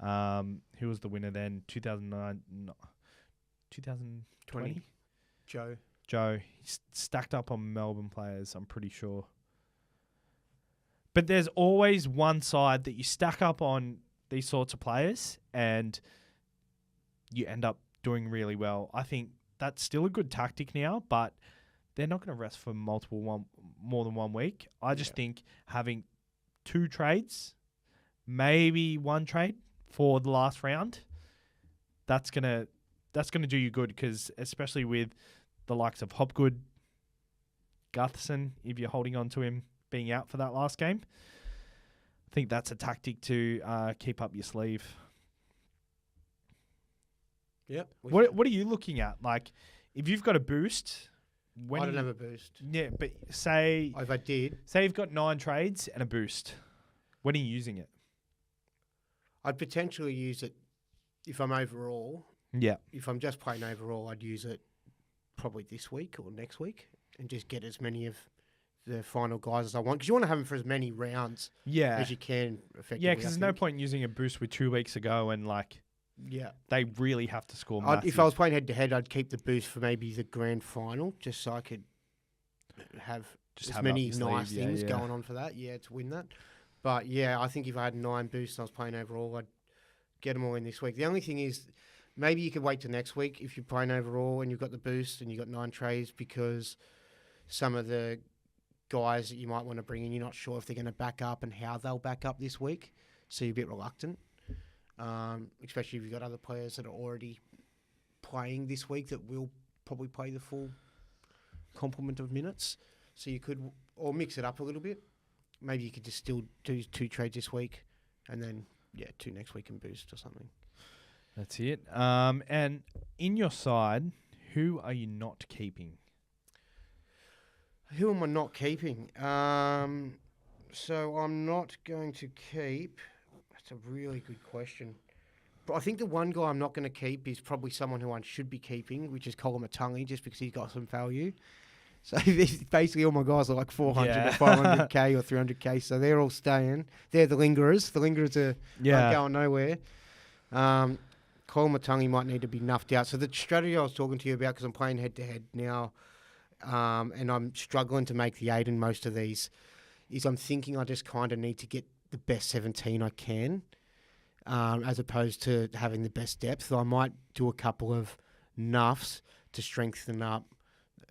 Who was the winner then? 2020? Joe. He stacked up on Melbourne players, I'm pretty sure. But there's always one side that you stack up on these sorts of players and you end up doing really well. I think that's still a good tactic now, but they're not going to rest for more than 1 week. I just think having 2 trades, maybe 1 trade for the last round, that's gonna do you good, because especially with the likes of Hopgood, Gutherson, if you're holding on to him being out for that last game, I think that's a tactic to keep up your sleeve. Yep. What are you looking at? Like, if you've got a boost, I don't have a boost. Yeah, but say if I did, say you've got 9 trades and a boost, when are you using it? I'd potentially use it if I'm overall. Yeah. If I'm just playing overall, I'd use it probably this week or next week and just get as many of the final guys as I want, because you want to have them for as many rounds as you can effectively. Yeah, because there's no point in using a boost with 2 weeks ago and they really have to score massive. If I was playing head-to-head, I'd keep the boost for maybe the grand final, just so I could have many nice things going on for that, to win that. But, I think if I had 9 boosts and I was playing overall, I'd get them all in this week. The only thing is, maybe you could wait till next week if you're playing overall and you've got the boost and you've got 9 trades, because some of the guys that you might want to bring in, you're not sure if they're going to back up and how they'll back up this week, so you're a bit reluctant. Especially if you've got other players that are already playing this week that will probably play the full complement of minutes. So you could, or mix it up a little bit. Maybe you could just still do 2 trades this week, and then 2 next week and boost or something. That's it. And in your side, who are you not keeping? Who am I not keeping? So I'm not going to keep. That's a really good question. But I think the one guy I'm not going to keep is probably someone who I should be keeping, which is Colin Matungi, just because he's got some value. So basically all my guys are like 400 or 500k or 300k, so they're all staying. They're the lingerers. The lingerers are going nowhere. Colin Matungi might need to be nuffed out. So the strategy I was talking to you about, because I'm playing head-to-head now, and I'm struggling to make the 8 in most of these, is I'm thinking I just kind of need to get the best 17 I can, as opposed to having the best depth. So I might do a couple of nuffs to strengthen up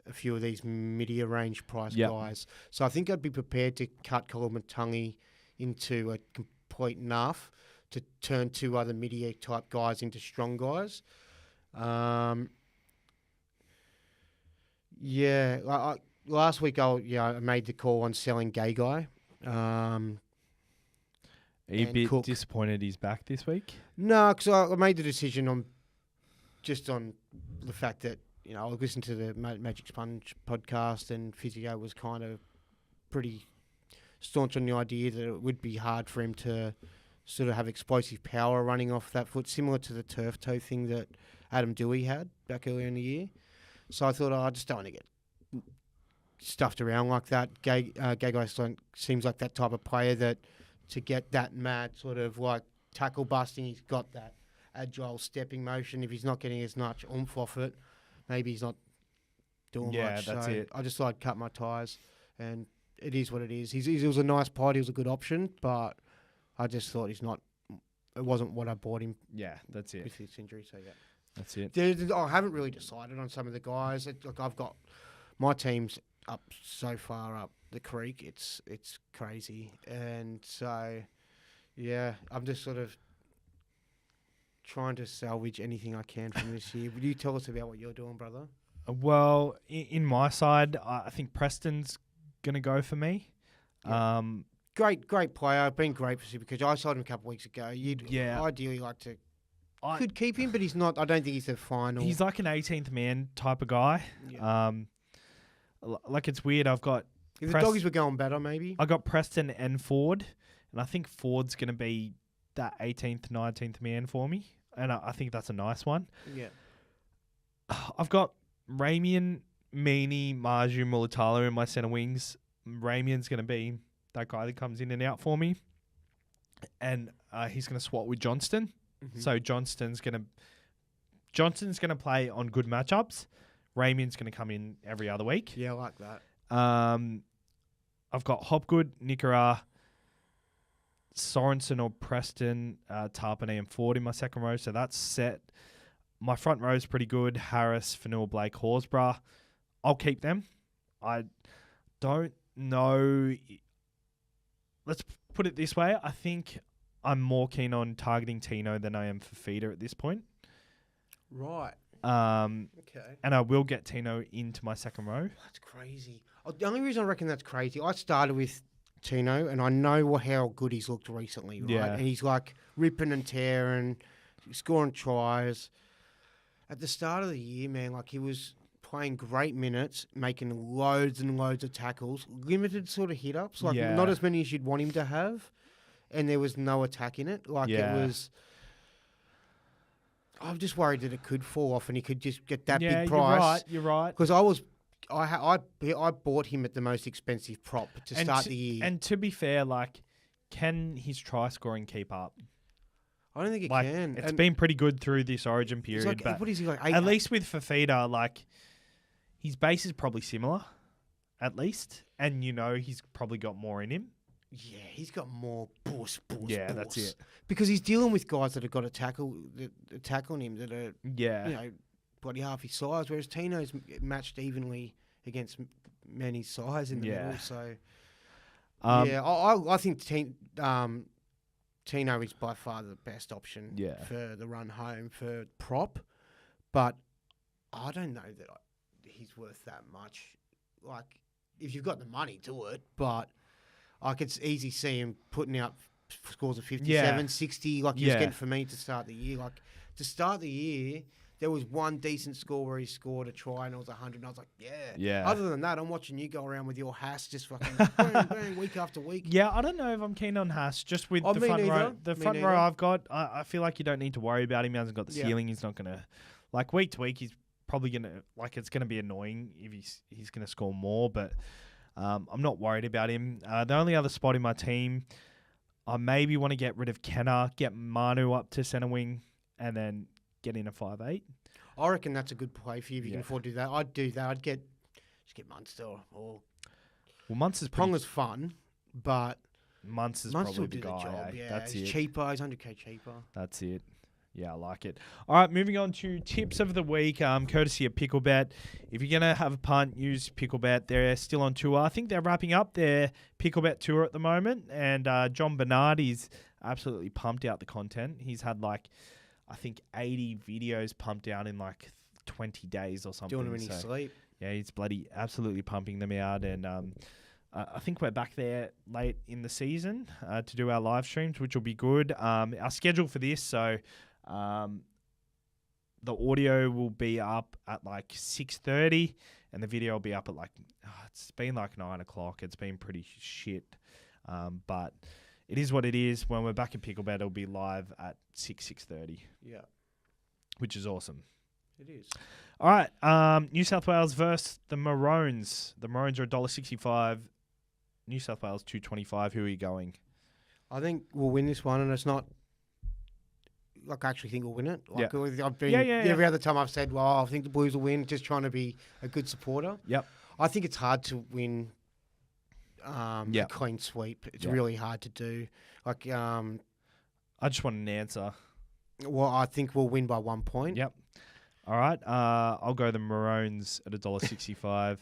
a few of these mid-tier range price guys. So I think I'd be prepared to cut Colin Matungi into a complete nuff to turn 2 other mid-tier type guys into strong guys. Last week I made the call on selling Gay Guy. Are you a bit disappointed he's back this week? No, because I made the decision on the fact that, I listened to the Magic Sponge podcast, and Physio was kind of pretty staunch on the idea that it would be hard for him to sort of have explosive power running off that foot, similar to the turf toe thing that Adam Dewey had back earlier in the year. So I thought, I just don't want to get stuffed around like that. Gay Guy seems like that type of player that to get that mad sort of like tackle busting, he's got that agile stepping motion. If he's not getting as much oomph off it, maybe he's not doing much. Yeah, that's it. I just thought I'd cut my ties, and it is what it is. He was a nice pod. He was a good option, but I just thought it wasn't what I bought him. Yeah, that's it. With his injury, so yeah. That's it. I haven't really decided on some of the guys. I've got my team's up so far up the creek. It's crazy, and so yeah, I'm just sort of trying to salvage anything I can from this year. Would you tell us about what you're doing, brother? Well, in my side, I think Preston's going to go for me. Yeah. Great player. Been great for you because I sold him a couple of weeks ago. You'd ideally like to could keep him, but he's not. I don't think he's the final. He's like an 18th man type of guy. Yeah. Like it's weird. I've got if the doggies were going better, maybe I got Preston and Ford, and I think Ford's going to be that 18th, 19th man for me, and I think that's a nice one. Yeah. I've got Ramian, Meany, Marju, Mulatalo in my centre wings. Ramian's going to be that guy that comes in and out for me, and he's going to swap with Johnston. Mm-hmm. So Johnston's going to play on good matchups. Ramian's going to come in every other week. Yeah, I like that. I've got Hopgood, Nickera, Sorensen or Preston, Tarpanay and Ford in my second row. So that's set. My front row is pretty good. Harris, Fanua, Blake, Horsburgh. I'll keep them. I don't know. Let's put it this way. I think I'm more keen on targeting Tino than I am Fifita at this point. Right. Okay. And I will get Tino into my second row. That's crazy. The only reason I reckon that's crazy, I started with Tino, and I know how good he's looked recently, right? Yeah. And he's like ripping and tearing, scoring tries. At the start of the year, man, like he was playing great minutes, making loads and loads of tackles, limited sort of hit-ups, like not as many as you'd want him to have, and there was no attack in it. Like it was... I'm just worried that it could fall off and he could just get that big price. You're right. Because I bought him at the most expensive prop to start the year. And to be fair, like, can his try scoring keep up? I don't think it can. It's been pretty good through this Origin period, but what is he like? 8, at least with Fifita, like, his base is probably similar, at least, and he's probably got more in him. Yeah, he's got more boost. Yeah, that's it. Because he's dealing with guys that have got a tackle on him that are, bloody half his size, whereas Tino's matched evenly against men his size in the middle. So, I think Tino is by far the best option for the run home for prop, but I don't know that he's worth that much. Like, if you've got the money, do it. But I could easily see him putting out scores of 57, 60, like he was getting for me to start the year. Like, to start the year, there was one decent score where he scored a try and it was 100, and I was like, yeah. Other than that, I'm watching you go around with your Haas just fucking bang, bang, week after week. Yeah, I don't know if I'm keen on Haas. Just with the front row. The front row I've got, I feel like you don't need to worry about him. He hasn't got the ceiling. He's not going to... Like, week to week, he's probably going to... Like, it's going to be annoying if he's going to score more, but I'm not worried about him. The only other spot in my team, I maybe want to get rid of Kenner, get Manu up to centre wing, and then get in a 5'8". I reckon that's a good play for you if you can afford to do that. I'd do that. I'd get Munster or... Well, Munster's Ponga's fun, but... Munster's probably the guy. Job, yeah. That's he's it. Cheaper. He's 100k cheaper. That's it. Yeah, I like it. All right, moving on to tips of the week, courtesy of Picklebet. If you're going to have a punt, use Picklebet. They're still on tour. I think they're wrapping up their Picklebet tour at the moment, and John Bernardi's absolutely pumped out the content. He's had, like, I think 80 videos pumped out in, like, 20 days or something. Doing them in his sleep. Yeah, he's bloody absolutely pumping them out, and I think we're back there late in the season to do our live streams, which will be good. Our schedule for this, so... the audio will be up at like 6:30 and the video will be up at like it's been like 9 o'clock. It's been pretty shit, but it is what it is. When we're back in Picklebet, it'll be live at 6:30. Yeah, which is awesome. It is. All right, New South Wales versus the Maroons. The Maroons are $1.65. New South Wales $2.25. Who are you going? I think we'll win this one, and it's not. Like, I actually think we'll win it. Like, I've been every other time I've said, well, I think the Blues will win, just trying to be a good supporter. Yep. I think it's hard to win a clean sweep. It's really hard to do. Like, I just want an answer. Well, I think we'll win by 1 point. Yep. All right. I'll go the Maroons at $1.65.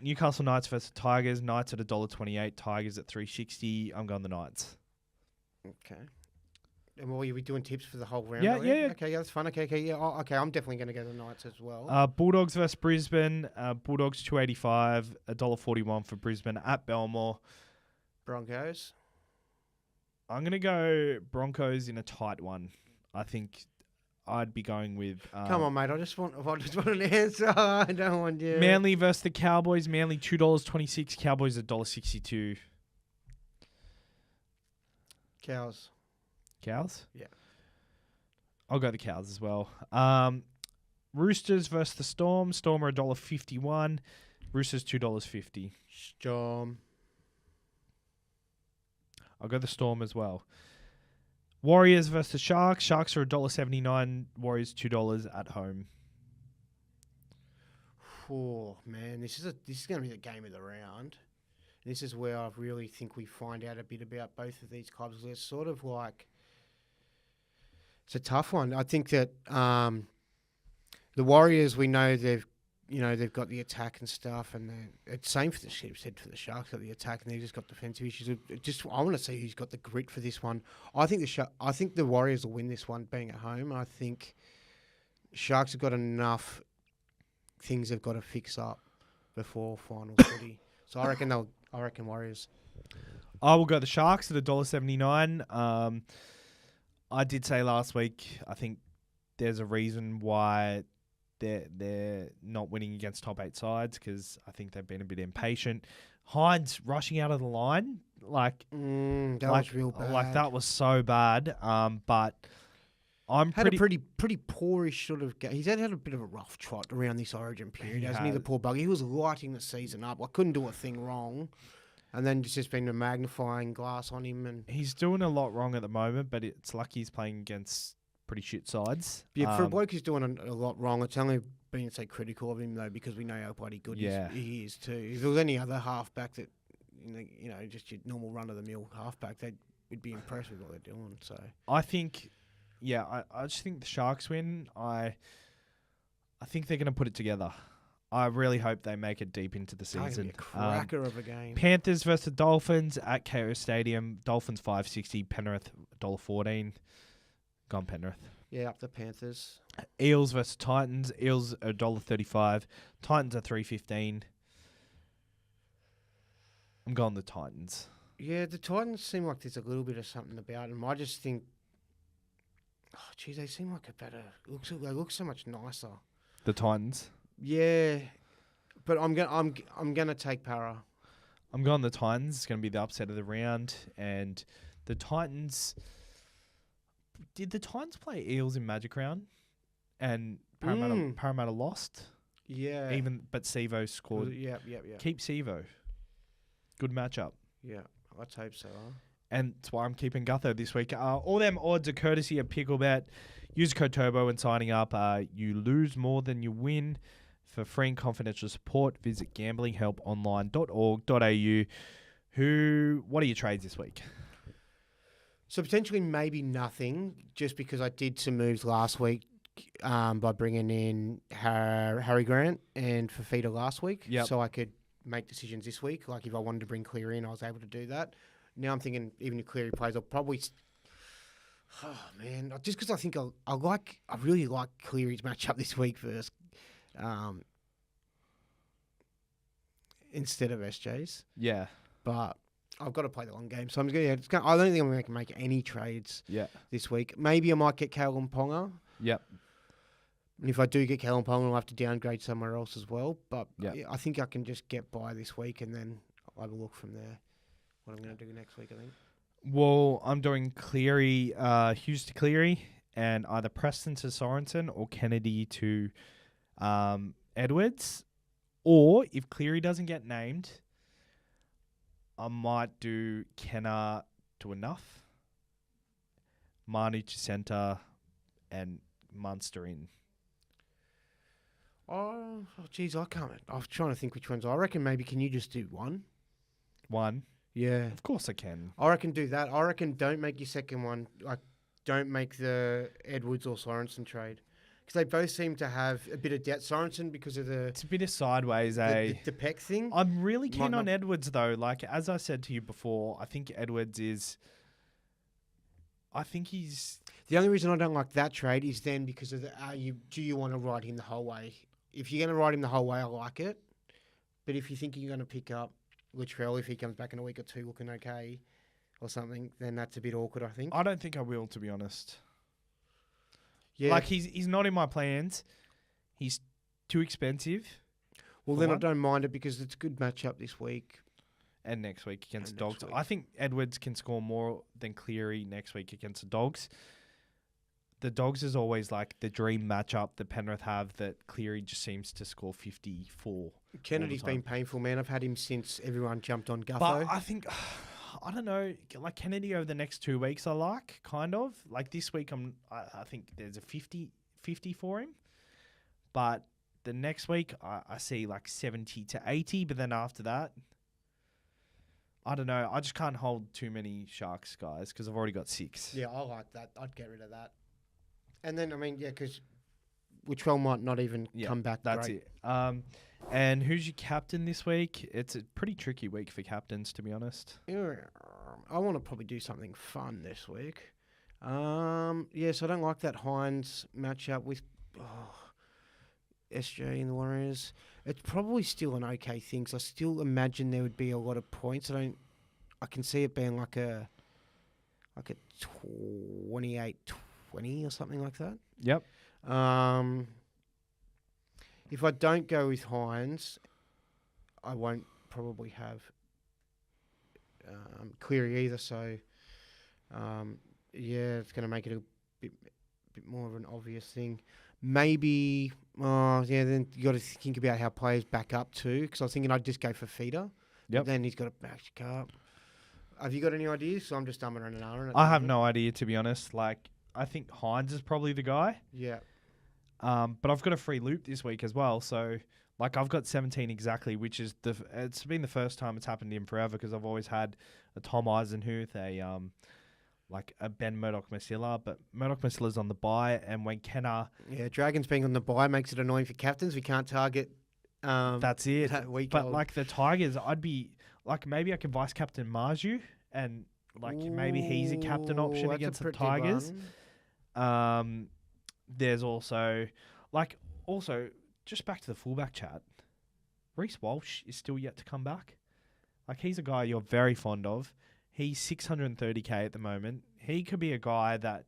Newcastle Knights versus Tigers. Knights at $1.28. Tigers at $3.60. I'm going the Knights. Okay. And will you be doing tips for the whole round? Yeah. Okay, that's fun. Okay, okay. I'm definitely going to go to the Knights as well. Bulldogs versus Brisbane. Bulldogs $2.85, $1.41 for Brisbane at Belmore. Broncos. I'm going to go Broncos in a tight one. I think I'd be going with. Come on, mate. I just want an answer. I don't want you. Manly versus the Cowboys. Manly $2.26. Cowboys $1.62. Cows. Cows? Yeah. I'll go the Cows as well. Roosters versus the Storm. Storm are $1.51. Roosters $2.50. Storm. I'll go the Storm as well. Warriors versus the Sharks. Sharks are $1.79. Warriors $2 at home. Oh man, this is going to be the game of the round. This is where I really think we find out a bit about both of these clubs. They're sort of like. It's a tough one. I think that the Warriors, we know they've got the attack and stuff, and it's same for the Sharks got the attack, and they've just got defensive issues. I want to see who's got the grit for this one. I think the Warriors will win this one, being at home. I think Sharks have got enough things they've got to fix up before final footy. So I reckon Warriors. I will go the Sharks at $1.79. I did say last week, I think there's a reason why they're not winning against top 8 sides, because I think they've been a bit impatient. Hines rushing out of the line, was real bad. Like, that was so bad. But I'm had a pretty poorish sort of game. He's had a bit of a rough trot around this Origin period, hasn't he? The poor bugger. He was lighting the season up. I couldn't do a thing wrong. And then it's just been a magnifying glass on him. And he's doing a lot wrong at the moment, but it's lucky he's playing against pretty shit sides. Yeah, for a bloke who's doing a lot wrong, it's only been so critical of him, though, because we know how bloody good he is too. If there was any other halfback that, just your normal run-of-the-mill halfback, we'd be impressed with what they're doing. So I think, I just think the Sharks win. I think they're going to put it together. I really hope they make it deep into the season. A cracker of a game. Panthers versus the Dolphins at KO Stadium. Dolphins $5.60. Penrith $1.14. Gone Penrith. Yeah, up the Panthers. Eels versus Titans. Eels are $1.35. Titans are $3.15. I'm going the Titans. Yeah, the Titans seem like there's a little bit of something about them. I just think, oh, geez, they seem like a better. They look so much nicer. The Titans. Yeah, but I'm gonna take Para. I'm going the Titans. It's going to be the upset of the round. And the Titans... Did the Titans play Eels in Magic Round? And Parramatta lost? Yeah. But Sevo scored. Yeah. Keep Sevo. Good matchup. Yeah, let's hope so. Huh? And that's why I'm keeping Gutho this week. All them odds are courtesy of Picklebet. Use code TURBO when signing up. You lose more than you win. For free and confidential support, visit gamblinghelponline.org.au. What are your trades this week? So potentially maybe nothing, just because I did some moves last week by bringing in Harry Grant and Fifita last week. Yep. So I could make decisions this week. Like if I wanted to bring Cleary in, I was able to do that. Now I'm thinking even if Cleary plays, I'll probably... Oh, man. Just because I think I really like Cleary's matchup this week first. Instead of SJ's. Yeah. But I've got to play the long game. So I don't think I'm going to make any trades this week. Maybe I might get Callum Ponga. Yep. And if I do get Callum Ponga, I'll have to downgrade somewhere else as well. But Yep. I think I can just get by this week and then I'll have a look from there. What I'm going to do next week, I think. Well, I'm doing Cleary, Hughes to Cleary, and either Preston to Sorensen or Kennedy to Edwards. Or if Cleary doesn't get named, I might do Kenner to Enough, Manu to centre, and Munster in. Oh, geez, I can't. I was trying to think which ones. I reckon maybe can you just do one? One? Yeah. Of course I can. I reckon do that. I reckon don't make your second one. Like, don't make the Edwards or Sorensen trade. Because they both seem to have a bit of debt. Sorensen because of the... It's a bit of sideways, the Peck thing. I'm really keen on Edwards, though. Like, as I said to you before, I think Edwards is... I think he's... The only reason I don't like that trade is then because of the... do you want to ride him the whole way? If you're going to ride him the whole way, I like it. But if you think you're going to pick up Latrell, if he comes back in a week or two looking okay or something, then that's a bit awkward, I think. I don't think I will, to be honest. Yeah. Like, he's not in my plans. He's too expensive. Well, then I don't mind it because it's a good matchup this week. And next week against Dogs. I think Edwards can score more than Cleary next week against the Dogs. The Dogs is always like the dream matchup that Penrith have that Cleary just seems to score 54. Kennedy's been painful, man. I've had him since everyone jumped on Gutho. But I think... I don't know, like Kennedy over the next 2 weeks I like, kind of. Like this week I think there's a 50 for him. But the next week I see like 70 to 80, but then after that, I don't know. I just can't hold too many Sharks guys because I've already got 6. Yeah, I like that. I'd get rid of that. And then, I mean, yeah, because Latrell might not even come back. That's great. it. And who's your captain this week? It's a pretty tricky week for captains, to be honest. Yeah, I want to probably do something fun this week. So I don't like that Hines matchup with SJ and the Warriors. It's probably still an okay thing. So I still imagine there would be a lot of points. I can see it being like a 28-20 or something like that. Yep. If I don't go with Hines, I won't probably have Cleary either. So, it's going to make it a bit more of an obvious thing. Maybe, then you got to think about how players back up too. Because I was thinking I'd just go for Fifita. Yep. Then he's got to back up. Have you got any ideas? So I'm just umming and ahhing. I have no idea, to be honest. Like, I think Hines is probably the guy. Yeah. But I've got a free loop this week as well. So, like, I've got 17 exactly, which is it's been the first time it's happened in forever because I've always had a Tom Eisenhuth, a Ben Murdoch-Masila, but Murdoch-Masila's on the bye, and when Kenner... Yeah, Dragons being on the bye makes it annoying for captains. We can't target... that's it. That week but, like, the Tigers, I'd be... Like, maybe I can vice-captain Marju, and, like, maybe he's a captain option against the Tigers. One. There's also just back to the fullback chat. Reece Walsh is still yet to come back. Like, he's a guy you're very fond of. He's 630k at the moment. He could be a guy that,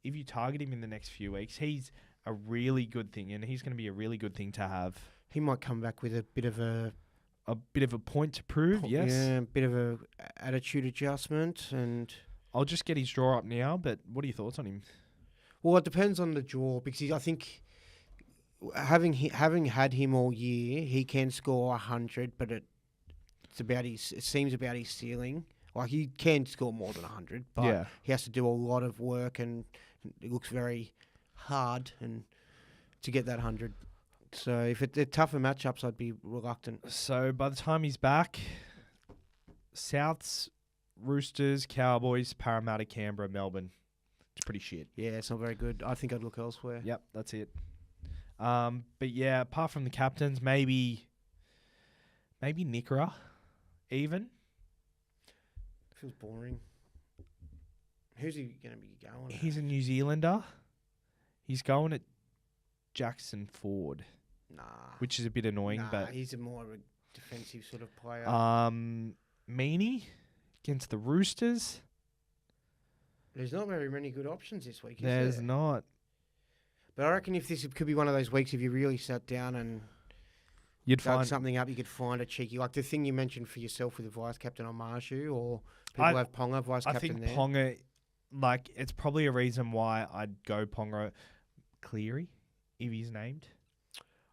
if you target him in the next few weeks, he's a really good thing, and he's going to be a really good thing to have. He might come back with a bit of a point to prove. Yes, yeah, a bit of a attitude adjustment, and I'll just get his draw up now. But what are your thoughts on him? well, it depends on the draw because I think having had him all year, he can score 100, but it seems about his ceiling. Like, he can score more than 100, but he has to do a lot of work, and it looks very hard and to get that 100. So if they're tougher matchups, I'd be reluctant. So by the time he's back, Souths, Roosters, Cowboys, Parramatta, Canberra, Melbourne. It's pretty shit. Yeah, it's not very good. I think I'd look elsewhere. Yep, that's it. But yeah, apart from the captains, maybe Nickera, even. Feels boring. Who's he going to be going at? He's a New Zealander. He's going at Jackson Ford. Nah. Which is a bit annoying, but he's more of a defensive sort of player. Meaney against the Roosters. There's not very many good options this week, is There's there? not. But I reckon if this could be one of those weeks, if you really sat down and You'd dug find something up, you could find a cheeky, like the thing you mentioned for yourself with the vice captain on Marshu, or people have Ponga vice captain I think there. Ponga, like, it's probably a reason why I'd go Ponga. Cleary, if he's named.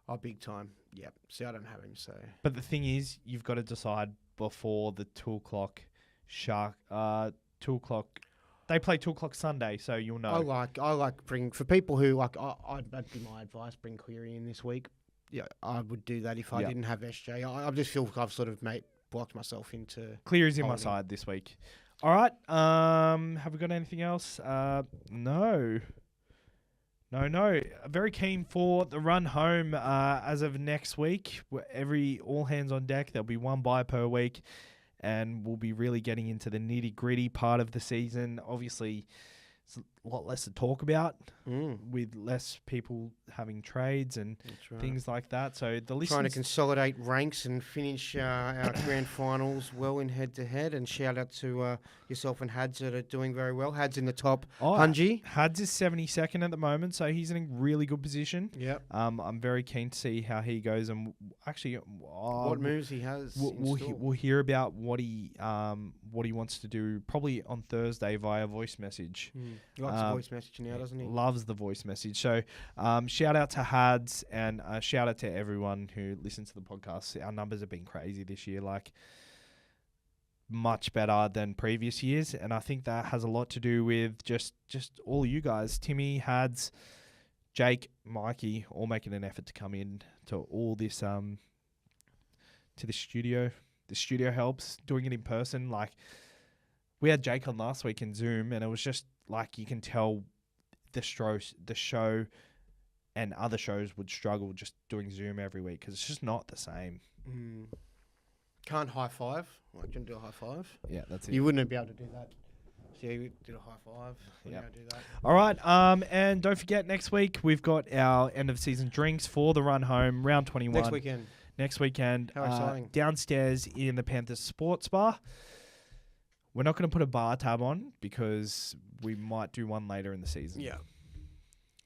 Oh, big time. Yep. See, I don't have him, so. But the thing is, you've got to decide before the 2 o'clock 2 o'clock. They play 2 o'clock Sunday, so you'll know. I like bring, for people who like, that'd be my advice, bring Cleary in this week. Yeah, I would do that if I didn't have SJ. I just feel like I've sort of blocked myself into. Cleary's in my side this week. All right. Have we got anything else? No. No. Very keen for the run home as of next week. All hands on deck. There'll be one bye per week, and we'll be really getting into the nitty-gritty part of the season. Obviously, it's a lot less to talk about with less people having trades and things like that. So the trying to consolidate ranks and finish our grand finals well in head-to-head. And shout out to yourself and Hads that are doing very well. Hads in the top 100. Hads is 72nd at the moment, so he's in a really good position. Yep. I'm very keen to see how he goes, and actually, what moves he has. We'll hear about what he wants to do probably on Thursday via voice message. He likes the voice message now, doesn't he? Loves the voice message. So shout out to Hads, and shout out to everyone who listens to the podcast. Our numbers have been crazy this year, like much better than previous years, and I think that has a lot to do with just all of you guys, Timmy, Hads, Jake, Mikey, all making an effort to come in to all this to the studio. The studio helps doing it in person. Like, we had Jake on last week in Zoom, and it was just like, you can tell the show and other shows would struggle just doing Zoom every week because it's just not the same. Can't high five. Like, you can do a high five. Yeah, that's it. You wouldn't be able to do that. So yeah, we did a high five. Yeah, do that. All right. And don't forget, next week we've got our end of season drinks for the run home, round 21. Next weekend. How exciting. Downstairs in the Panthers Sports Bar. We're not going to put a bar tab on because we might do one later in the season. Yeah.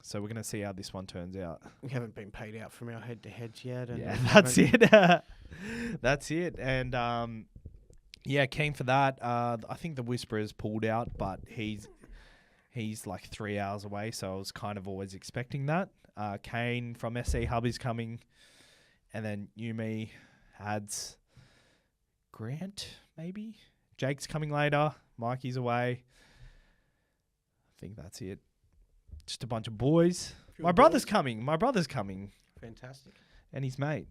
So we're going to see how this one turns out. We haven't been paid out from our head-to-heads yet. And yeah, that's it. That's it. And, keen for that. I think the Whisperer's pulled out, but he's like 3 hours away, so I was kind of always expecting that. Kane from SC Hub is coming. And then Yumi, Hads, Grant, maybe? Jake's coming later. Mikey's away. I think that's it. Just a bunch of boys. My brother's coming. Fantastic. And his mate.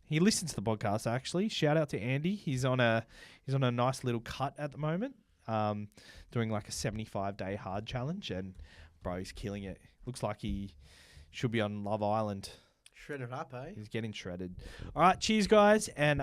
He listens to the podcast, actually. Shout out to Andy. He's on a nice little cut at the moment. Doing like a 75-day hard challenge. And, bro, he's killing it. Looks like he should be on Love Island. Shredded up, eh? He's getting shredded. All right, cheers, guys. And